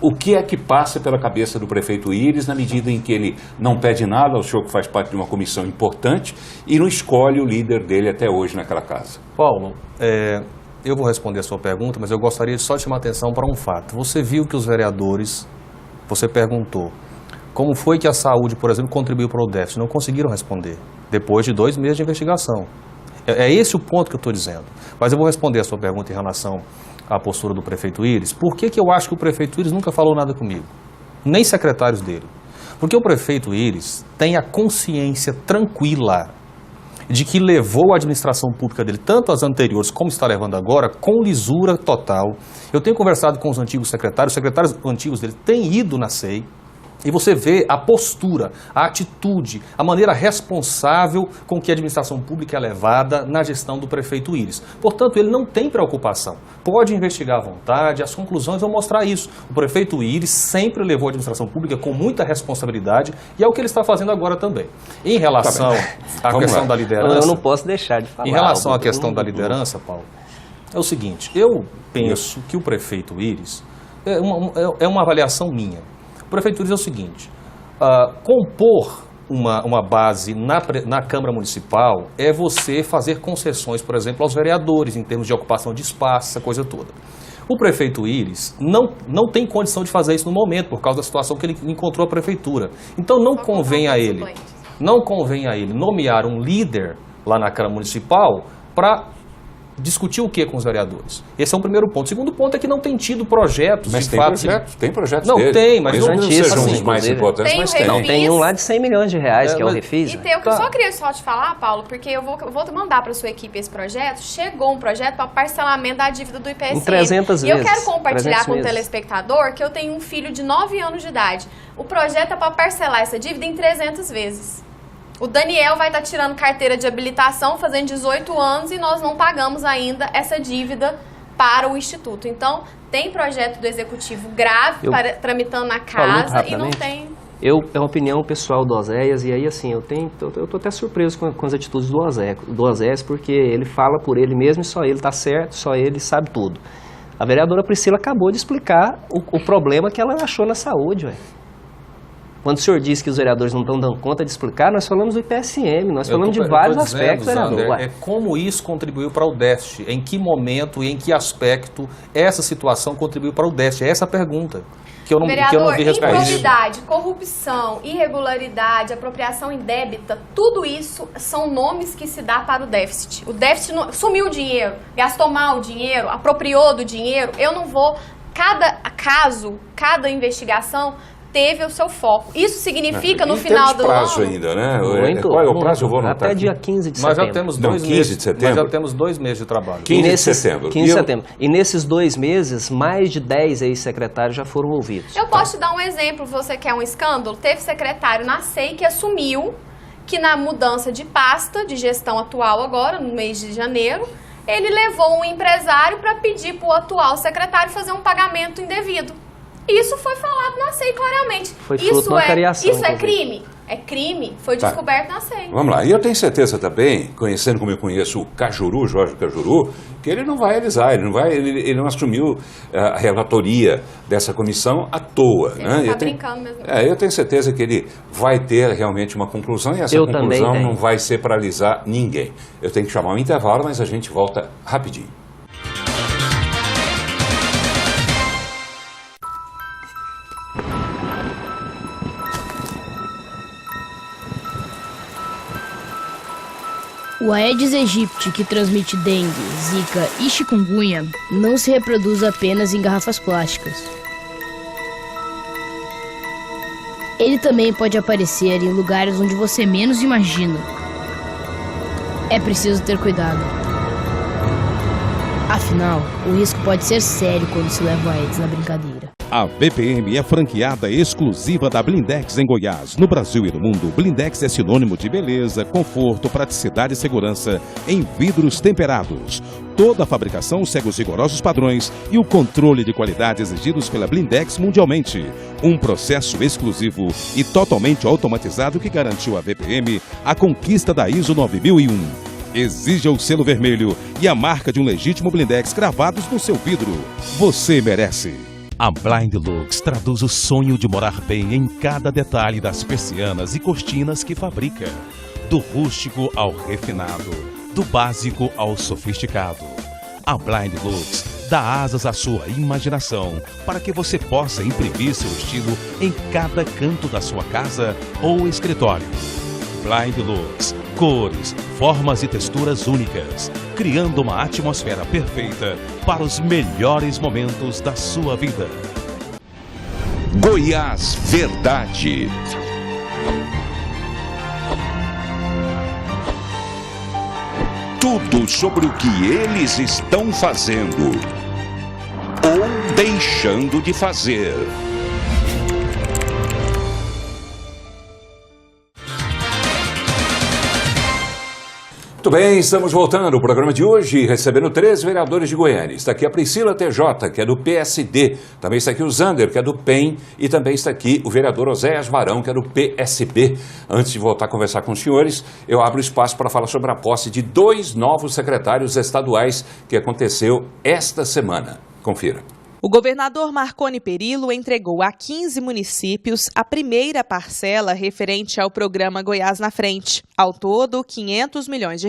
B: o que é que passa pela cabeça do prefeito Íris na medida em que ele não pede nada ao senhor que faz parte de uma comissão importante e não escolhe o líder dele até hoje naquela casa?
G: Paulo, eu vou responder a sua pergunta, mas eu gostaria só de chamar a atenção para um fato. Você viu que os vereadores, você perguntou, como foi que a saúde, por exemplo, contribuiu para o déficit? Não conseguiram responder, depois de 2 meses de investigação. É esse o ponto que eu estou dizendo. Mas eu vou responder a sua pergunta em relação à postura do prefeito Íris. Por que eu acho que o prefeito Íris nunca falou nada comigo? Nem secretários dele. Porque o prefeito Íris tem a consciência tranquila de que levou a administração pública dele, tanto as anteriores como está levando agora, com lisura total. Eu tenho conversado com os antigos secretários antigos dele têm ido na SEI, e você vê a postura, a atitude, a maneira responsável com que a administração pública é levada na gestão do prefeito Íris. Portanto, ele não tem preocupação. Pode investigar à vontade, as conclusões vão mostrar isso. O prefeito Íris sempre levou a administração pública com muita responsabilidade e é o que ele está fazendo agora também. Em relação à questão da liderança...
E: Eu não posso deixar de falar.
G: Em relação à questão da liderança, Paulo, é o seguinte, eu penso que o prefeito Íris, é uma avaliação minha. O prefeito Íris é o seguinte, compor uma base na Câmara Municipal é você fazer concessões, por exemplo, aos vereadores, em termos de ocupação de espaço, essa coisa toda. O prefeito Íris não tem condição de fazer isso no momento, por causa da situação que ele encontrou a prefeitura. Então não convém a ele nomear um líder lá na Câmara Municipal para discutir o que com os vereadores? Esse é um primeiro ponto. O segundo ponto é que não tem tido projetos,
B: mas
G: de
B: tem
G: fato.
B: Projetos, tem projetos
G: não,
B: dele.
G: Tem, mas
B: não sejam os mais importantes, mas tem.
E: Não, tem um lá de 100 milhões de reais, que é o Refis.
F: Então, eu só queria te falar, Paulo, porque eu vou mandar para a sua equipe esse projeto. Chegou um projeto para parcelamento da dívida do IPSM.
E: Em 300 vezes.
F: E eu quero compartilhar com o telespectador que eu tenho um filho de 9 anos de idade. O projeto é para parcelar essa dívida em 300 vezes. O Daniel vai estar tirando carteira de habilitação, fazendo 18 anos, e nós não pagamos ainda essa dívida para o Instituto. Então, tem projeto do Executivo grave tramitando na casa e não tem...
E: É uma opinião pessoal do Oséias, e aí assim, eu tô até surpreso com as atitudes do Oséias, porque ele fala por ele mesmo e só ele tá certo, só ele sabe tudo. A vereadora Priscila acabou de explicar o problema que ela achou na saúde, ué. Quando o senhor disse que os vereadores não estão dando conta de explicar, nós falamos do IPSM, nós falamos de vários aspectos, vereador.
G: É como isso contribuiu para o déficit, em que momento e em que aspecto essa situação contribuiu para o déficit? É essa a pergunta. Que eu não vi resposta.
F: Improbidade, corrupção, irregularidade, apropriação indébita, tudo isso são nomes que se dá para o déficit. O déficit sumiu o dinheiro, gastou mal o dinheiro, apropriou do dinheiro. Eu não vou... Cada caso, cada investigação teve o seu foco. Isso significa, no final do ano...
B: prazo ainda, né? Qual é o prazo? Eu vou anotar.
E: Até dia 15 de setembro.
G: Nós já temos 2 meses. De setembro? Nós já temos 2 meses de trabalho.
B: 15 de setembro.
E: 15 de setembro. E nesses 2 meses, mais de 10 ex-secretários já foram ouvidos.
F: Eu posso te dar um exemplo, você quer um escândalo? Teve secretário na SEI que assumiu que na mudança de pasta, de gestão atual agora, no mês de janeiro, ele levou um empresário para pedir para o atual secretário fazer um pagamento indevido. Isso foi falado na SEI claramente.
E: Foi fruto de uma cariação,
F: isso é crime? É crime, foi descoberto na SEI.
B: Vamos lá, e eu tenho certeza também, conhecendo como eu conheço o Cajuru, Jorge Cajuru, que ele não vai alisar, ele não assumiu a relatoria dessa comissão à toa.
F: Ele está brincando mesmo.
B: Eu tenho certeza que ele vai ter realmente uma conclusão, e essa conclusão não vai ser para alisar ninguém. Eu tenho que chamar um intervalo, mas a gente volta rapidinho.
H: O Aedes aegypti, que transmite dengue, zika e chikungunya, não se reproduz apenas em garrafas plásticas. Ele também pode aparecer em lugares onde você menos imagina. É preciso ter cuidado. Afinal, o risco pode ser sério quando se leva o Aedes na brincadeira.
D: A BPM é franqueada exclusiva da Blindex em Goiás. No Brasil e no mundo, Blindex é sinônimo de beleza, conforto, praticidade e segurança em vidros temperados. Toda a fabricação segue os rigorosos padrões e o controle de qualidade exigidos pela Blindex mundialmente. Um processo exclusivo e totalmente automatizado que garantiu à BPM a conquista da ISO 9001. Exija o selo vermelho e a marca de um legítimo Blindex gravados no seu vidro. Você merece. A Blind Lux traduz o sonho de morar bem em cada detalhe das persianas e cortinas que fabrica. Do rústico ao refinado, do básico ao sofisticado. A Blind Lux dá asas à sua imaginação para que você possa imprimir seu estilo em cada canto da sua casa ou escritório. Blind Lux, cores, formas e texturas únicas, criando uma atmosfera perfeita para os melhores momentos da sua vida.
A: Goiás Verdade. Tudo sobre o que eles estão fazendo ou deixando de fazer.
B: Muito bem, estamos voltando ao programa de hoje, recebendo 3 vereadores de Goiânia. Está aqui a Priscila TJ, que é do PSD. Também está aqui o Zander, que é do PEN. E também está aqui o vereador Oséias Varão, que é do PSB. Antes de voltar a conversar com os senhores, eu abro espaço para falar sobre a posse de 2 novos secretários estaduais que aconteceu esta semana. Confira.
J: O governador Marconi Perillo entregou a 15 municípios a primeira parcela referente ao programa Goiás na Frente. Ao todo, R$500 milhões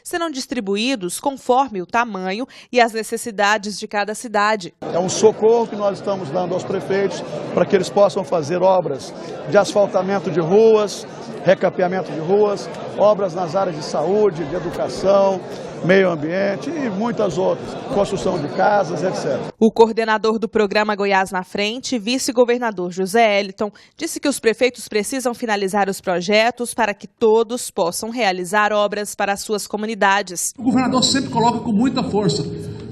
J: serão distribuídos conforme o tamanho e as necessidades de cada cidade.
Q: É um socorro que nós estamos dando aos prefeitos para que eles possam fazer obras de asfaltamento de ruas, recapeamento de ruas, obras nas áreas de saúde, de educação, meio ambiente e muitas outras, construção de casas, etc.
J: O coordenador do programa Goiás na Frente, vice-governador José Eliton, disse que os prefeitos precisam finalizar os projetos para que todos possam realizar obras para as suas comunidades.
R: O governador sempre coloca com muita força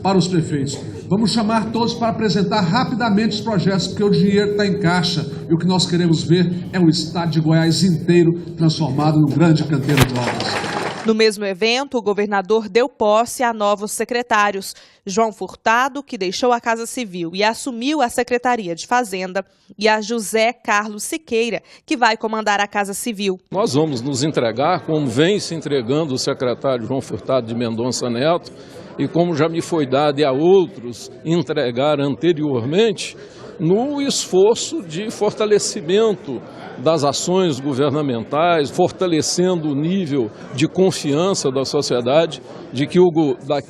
R: para os prefeitos. Vamos chamar todos para apresentar rapidamente os projetos, porque o dinheiro está em caixa e o que nós queremos ver é o estado de Goiás inteiro transformado num grande canteiro de obras.
J: No mesmo evento, o governador deu posse a novos secretários. João Furtado, que deixou a Casa Civil e assumiu a Secretaria de Fazenda, e a José Carlos Siqueira, que vai comandar a Casa Civil.
S: Nós vamos nos entregar, como vem se entregando o secretário João Furtado de Mendonça Neto, e como já me foi dado e a outros entregar anteriormente, no esforço de fortalecimento das ações governamentais, fortalecendo o nível de confiança da sociedade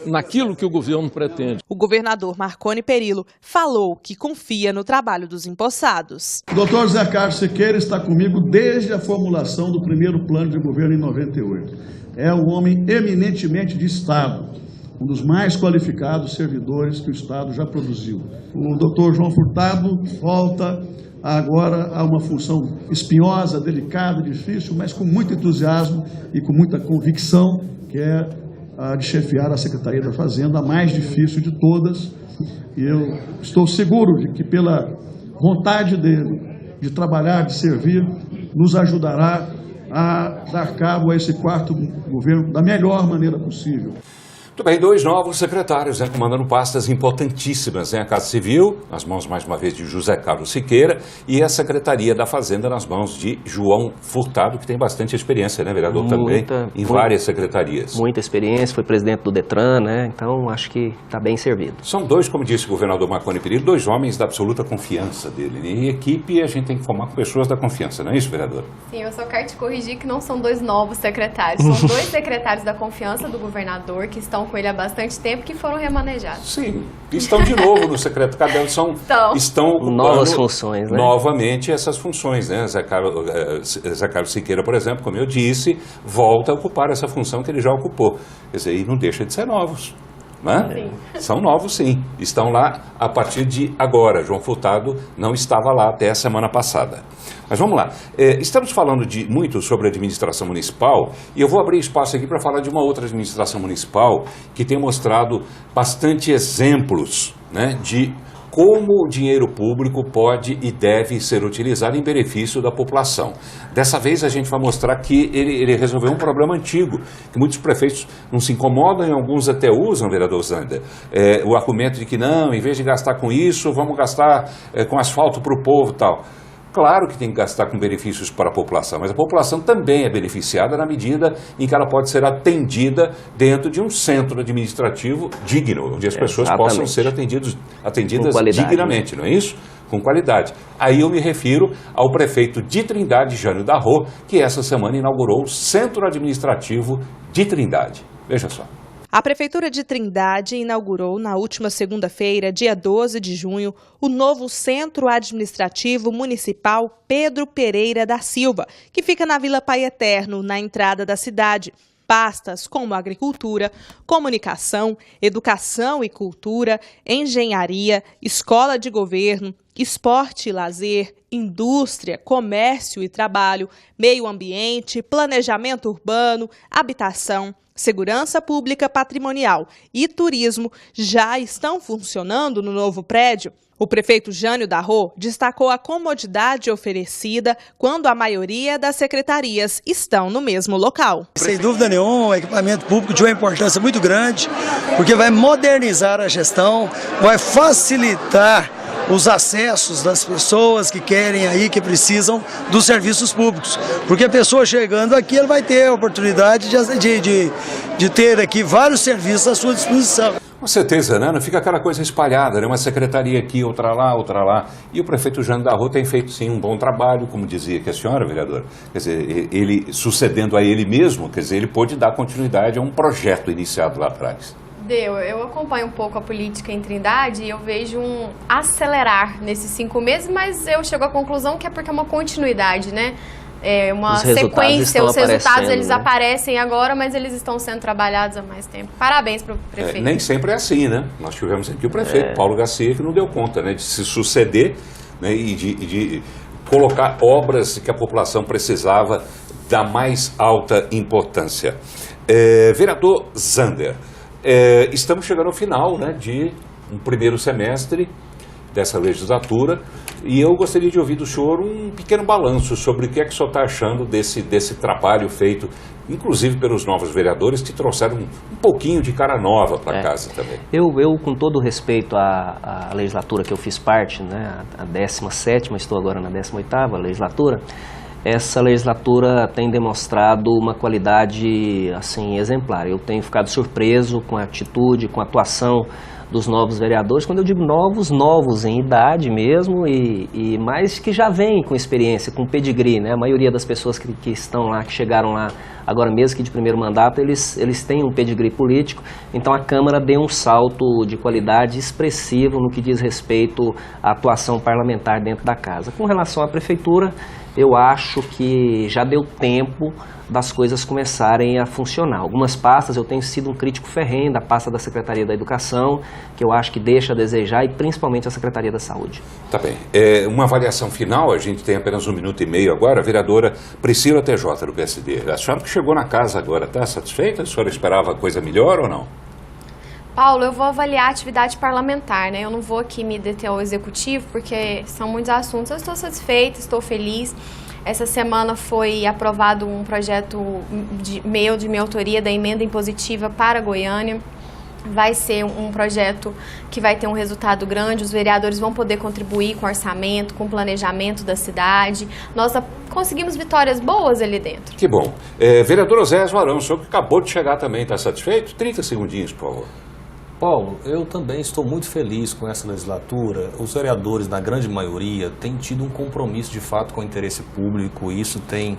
S: naquilo que o governo pretende.
J: O governador Marconi Perillo falou que confia no trabalho dos empossados.
Q: O doutor José Carlos Siqueira está comigo desde a formulação do primeiro plano de governo em 98. É um homem eminentemente de Estado, um dos mais qualificados servidores que o Estado já produziu. O doutor João Furtado volta agora a uma função espinhosa, delicada, difícil, mas com muito entusiasmo e com muita convicção, que é a de chefiar a Secretaria da Fazenda, a mais difícil de todas. E eu estou seguro de que, pela vontade dele de trabalhar, de servir, nos ajudará a dar cabo a esse quarto governo da melhor maneira possível.
B: Muito bem, 2 novos secretários, comandando pastas importantíssimas, a Casa Civil, nas mãos, mais uma vez, de José Carlos Siqueira, e a Secretaria da Fazenda, nas mãos de João Furtado, que tem bastante experiência, vereador, também, em várias secretarias.
E: Muita experiência, foi presidente do Detran, então acho que está bem servido.
B: São 2, como disse o governador Marconi Perillo, 2 homens da absoluta confiança dele. E equipe, a gente tem que formar com pessoas da confiança, não é isso, vereador?
F: Sim, eu só quero te corrigir que não são 2 novos secretários, são 2 secretários da confiança do governador, que estão com ele há bastante tempo, que foram remanejados.
B: Sim, estão de novo no secretariado, estão
E: novas funções,
B: novamente essas funções, Zé Carlos Siqueira, por exemplo, como eu disse, volta a ocupar essa função que ele já ocupou. Quer dizer, e não deixa de ser novos. São novos, sim. Estão lá a partir de agora. João Furtado não estava lá até a semana passada. Mas vamos lá. Estamos falando muito sobre a administração municipal e eu vou abrir espaço aqui para falar de uma outra administração municipal que tem mostrado bastante exemplos de como o dinheiro público pode e deve ser utilizado em benefício da população. Dessa vez a gente vai mostrar que ele resolveu um problema antigo, que muitos prefeitos não se incomodam e alguns até usam, vereador Zander, o argumento de que não, em vez de gastar com isso, vamos gastar com asfalto para o povo e tal. Claro que tem que gastar com benefícios para a população, mas a população também é beneficiada na medida em que ela pode ser atendida dentro de um centro administrativo digno, onde as pessoas possam ser atendidas dignamente, não é isso? Com qualidade. Aí eu me refiro ao prefeito de Trindade, Jânio Darro, que essa semana inaugurou o Centro Administrativo de Trindade. Veja só.
J: A Prefeitura de Trindade inaugurou na última segunda-feira, dia 12 de junho, o novo Centro Administrativo Municipal Pedro Pereira da Silva, que fica na Vila Pai Eterno, na entrada da cidade. Pastas como agricultura, comunicação, educação e cultura, engenharia, escola de governo, esporte e lazer, indústria, comércio e trabalho, meio ambiente, planejamento urbano, habitação, segurança pública patrimonial e turismo já estão funcionando no novo prédio. O prefeito Jânio Darro destacou a comodidade oferecida quando a maioria das secretarias estão no mesmo local.
T: Sem dúvida nenhuma, o equipamento público de uma importância muito grande, porque vai modernizar a gestão, vai facilitar os acessos das pessoas que querem aí, que precisam dos serviços públicos. Porque a pessoa chegando aqui, ela vai ter a oportunidade de ter aqui vários serviços à sua disposição.
B: Com certeza, Não fica aquela coisa espalhada, uma secretaria aqui, outra lá. E o prefeito Jânio Darro tem feito, sim, um bom trabalho, como dizia que a senhora, vereadora. Quer dizer, ele, sucedendo a ele mesmo, quer dizer, ele pôde dar continuidade a um projeto iniciado lá atrás.
F: Eu acompanho um pouco a política em Trindade e eu vejo um acelerar nesses 5 meses, mas eu chego à conclusão que é porque é uma continuidade, É uma sequência, os resultados eles aparecem agora, mas eles estão sendo trabalhados há mais tempo. Parabéns para o prefeito.
B: Nem sempre é assim, Nós tivemos aqui o prefeito Paulo Garcia, que não deu conta, de se suceder, e de colocar obras que a população precisava da mais alta importância. Vereador Zander, Estamos chegando ao final, né, de um primeiro semestre dessa legislatura e eu gostaria de ouvir do senhor um pequeno balanço sobre o que é que o senhor está achando desse trabalho feito, inclusive pelos novos vereadores que trouxeram um pouquinho de cara nova para casa também.
E: Eu, com todo respeito à legislatura que eu fiz parte, né, a 17ª, estou agora na 18ª legislatura, essa legislatura tem demonstrado uma qualidade assim, exemplar. Eu tenho ficado surpreso com a atitude, com a atuação dos novos vereadores, quando eu digo novos em idade mesmo, mas que já vêm com experiência, com pedigree, né? A maioria das pessoas que estão lá, que chegaram lá agora mesmo que de primeiro mandato, eles têm um pedigree político, então a Câmara deu um salto de qualidade expressivo no que diz respeito à atuação parlamentar dentro da casa. Com relação à Prefeitura, eu acho que já deu tempo das coisas começarem a funcionar. Algumas pastas eu tenho sido um crítico ferrenho da pasta da Secretaria da Educação, que eu acho que deixa a desejar, e principalmente a Secretaria da Saúde.
B: Tá bem. Uma avaliação final, a gente tem apenas 1 minuto e meio agora, a vereadora Priscila TJ do PSD. A senhora que chegou na casa agora, está satisfeita? A senhora esperava coisa melhor ou não?
F: Paulo, eu vou avaliar a atividade parlamentar, né? Eu não vou aqui me deter ao executivo, porque são muitos assuntos. Eu estou satisfeita, estou feliz. Essa semana foi aprovado um projeto de minha autoria, da emenda impositiva para Goiânia. Vai ser um projeto que vai ter um resultado grande, os vereadores vão poder contribuir com orçamento, com planejamento da cidade. Nós conseguimos vitórias boas ali dentro.
B: Que bom. Vereador Oséias Varão, o senhor que acabou de chegar também, está satisfeito? 30 segundinhos, por favor.
G: Paulo, eu também estou muito feliz com essa legislatura. Os vereadores, na grande maioria, têm tido um compromisso de fato com o interesse público e isso tem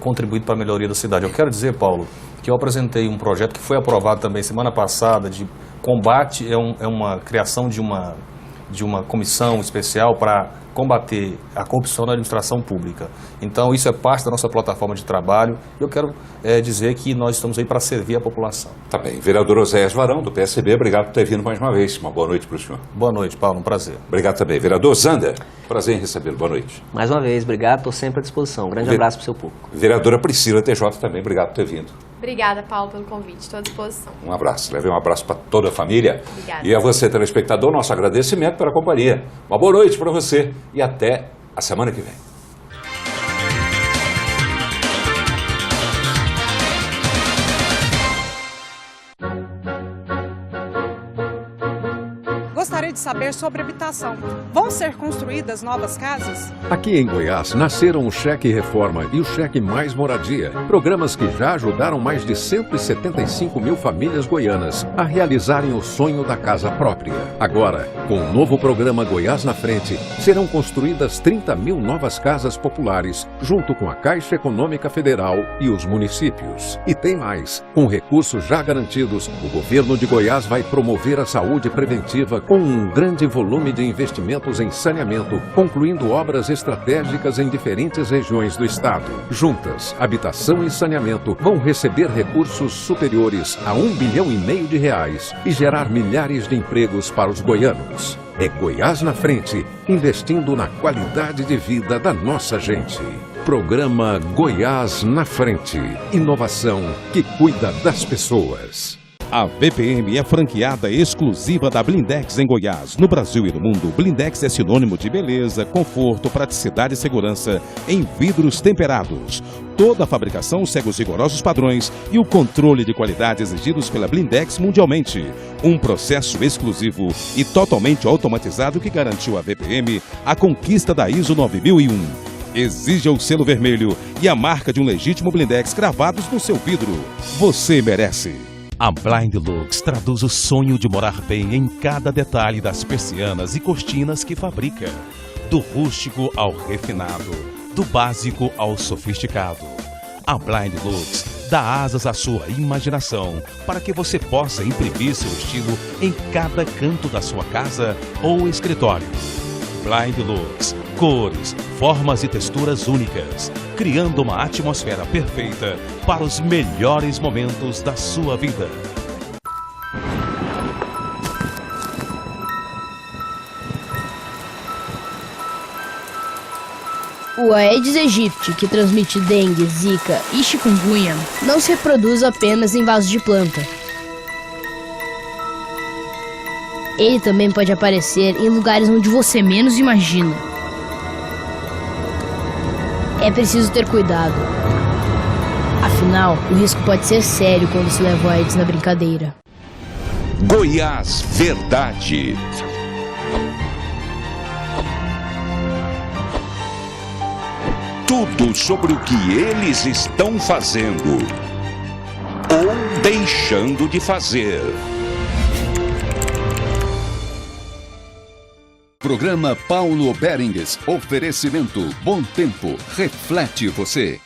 G: contribuído para a melhoria da cidade. Eu quero dizer, Paulo, que eu apresentei um projeto que foi aprovado também semana passada de combate, uma criação de uma comissão especial para combater a corrupção na administração pública. Então, isso é parte da nossa plataforma de trabalho. Eu quero dizer que nós estamos aí para servir a população.
B: Tá bem. Vereador Oséias Varão, do PSB, obrigado por ter vindo mais uma vez. Uma boa noite para o senhor.
G: Boa noite, Paulo. Um prazer.
B: Obrigado também. Vereador Zander, prazer em recebê-lo. Boa noite.
E: Mais uma vez, obrigado. Estou sempre à disposição. Um grande abraço para o seu público.
B: Vereadora Priscila TJ também, obrigado por ter vindo.
F: Obrigada, Paulo, pelo convite. Estou à disposição.
B: Um abraço. Levei um abraço para toda a família.
F: Obrigada.
B: E a você, telespectador, nosso agradecimento pela companhia. Uma boa noite para você e até a semana que vem.
N: Gostaria de saber sobre habitação. Vão ser construídas novas casas?
K: Aqui em Goiás nasceram o Cheque Reforma e o Cheque Mais Moradia, programas que já ajudaram mais de 175 mil famílias goianas a realizarem o sonho da casa própria. Agora, com o novo programa Goiás na Frente, serão construídas 30 mil novas casas populares, junto com a Caixa Econômica Federal e os municípios. E tem mais, com recursos já garantidos, o governo de Goiás vai promover a saúde preventiva com um grande volume de investimentos em saneamento, concluindo obras estratégicas em diferentes regiões do estado. Juntas, habitação e saneamento vão receber recursos superiores a R$1,5 bilhão e gerar milhares de empregos para os goianos. É Goiás na Frente, investindo na qualidade de vida da nossa gente. Programa Goiás na Frente. Inovação que cuida das pessoas.
D: A VPM é franqueada exclusiva da Blindex em Goiás. No Brasil e no mundo, Blindex é sinônimo de beleza, conforto, praticidade e segurança em vidros temperados. Toda a fabricação segue os rigorosos padrões e o controle de qualidade exigidos pela Blindex mundialmente. Um processo exclusivo e totalmente automatizado que garantiu à VPM a conquista da ISO 9001. Exija o selo vermelho e a marca de um legítimo Blindex cravados no seu vidro. Você merece. A Blind Lux traduz o sonho de morar bem em cada detalhe das persianas e cortinas que fabrica. Do rústico ao refinado, do básico ao sofisticado. A Blind Lux dá asas à sua imaginação para que você possa imprimir seu estilo em cada canto da sua casa ou escritório. Blind Lux, cores, formas e texturas únicas, criando uma atmosfera perfeita para os melhores momentos da sua vida.
H: O Aedes aegypti, que transmite dengue, zika e chikungunya, não se reproduz apenas em vasos de planta. Ele também pode aparecer em lugares onde você menos imagina. É preciso ter cuidado. Afinal, o risco pode ser sério quando se leva o Aedes na brincadeira.
A: Goiás Verdade. Tudo sobre o que eles estão fazendo ou deixando de fazer.
U: Programa Paulo Berengues. Oferecimento Bom Tempo. Reflete você.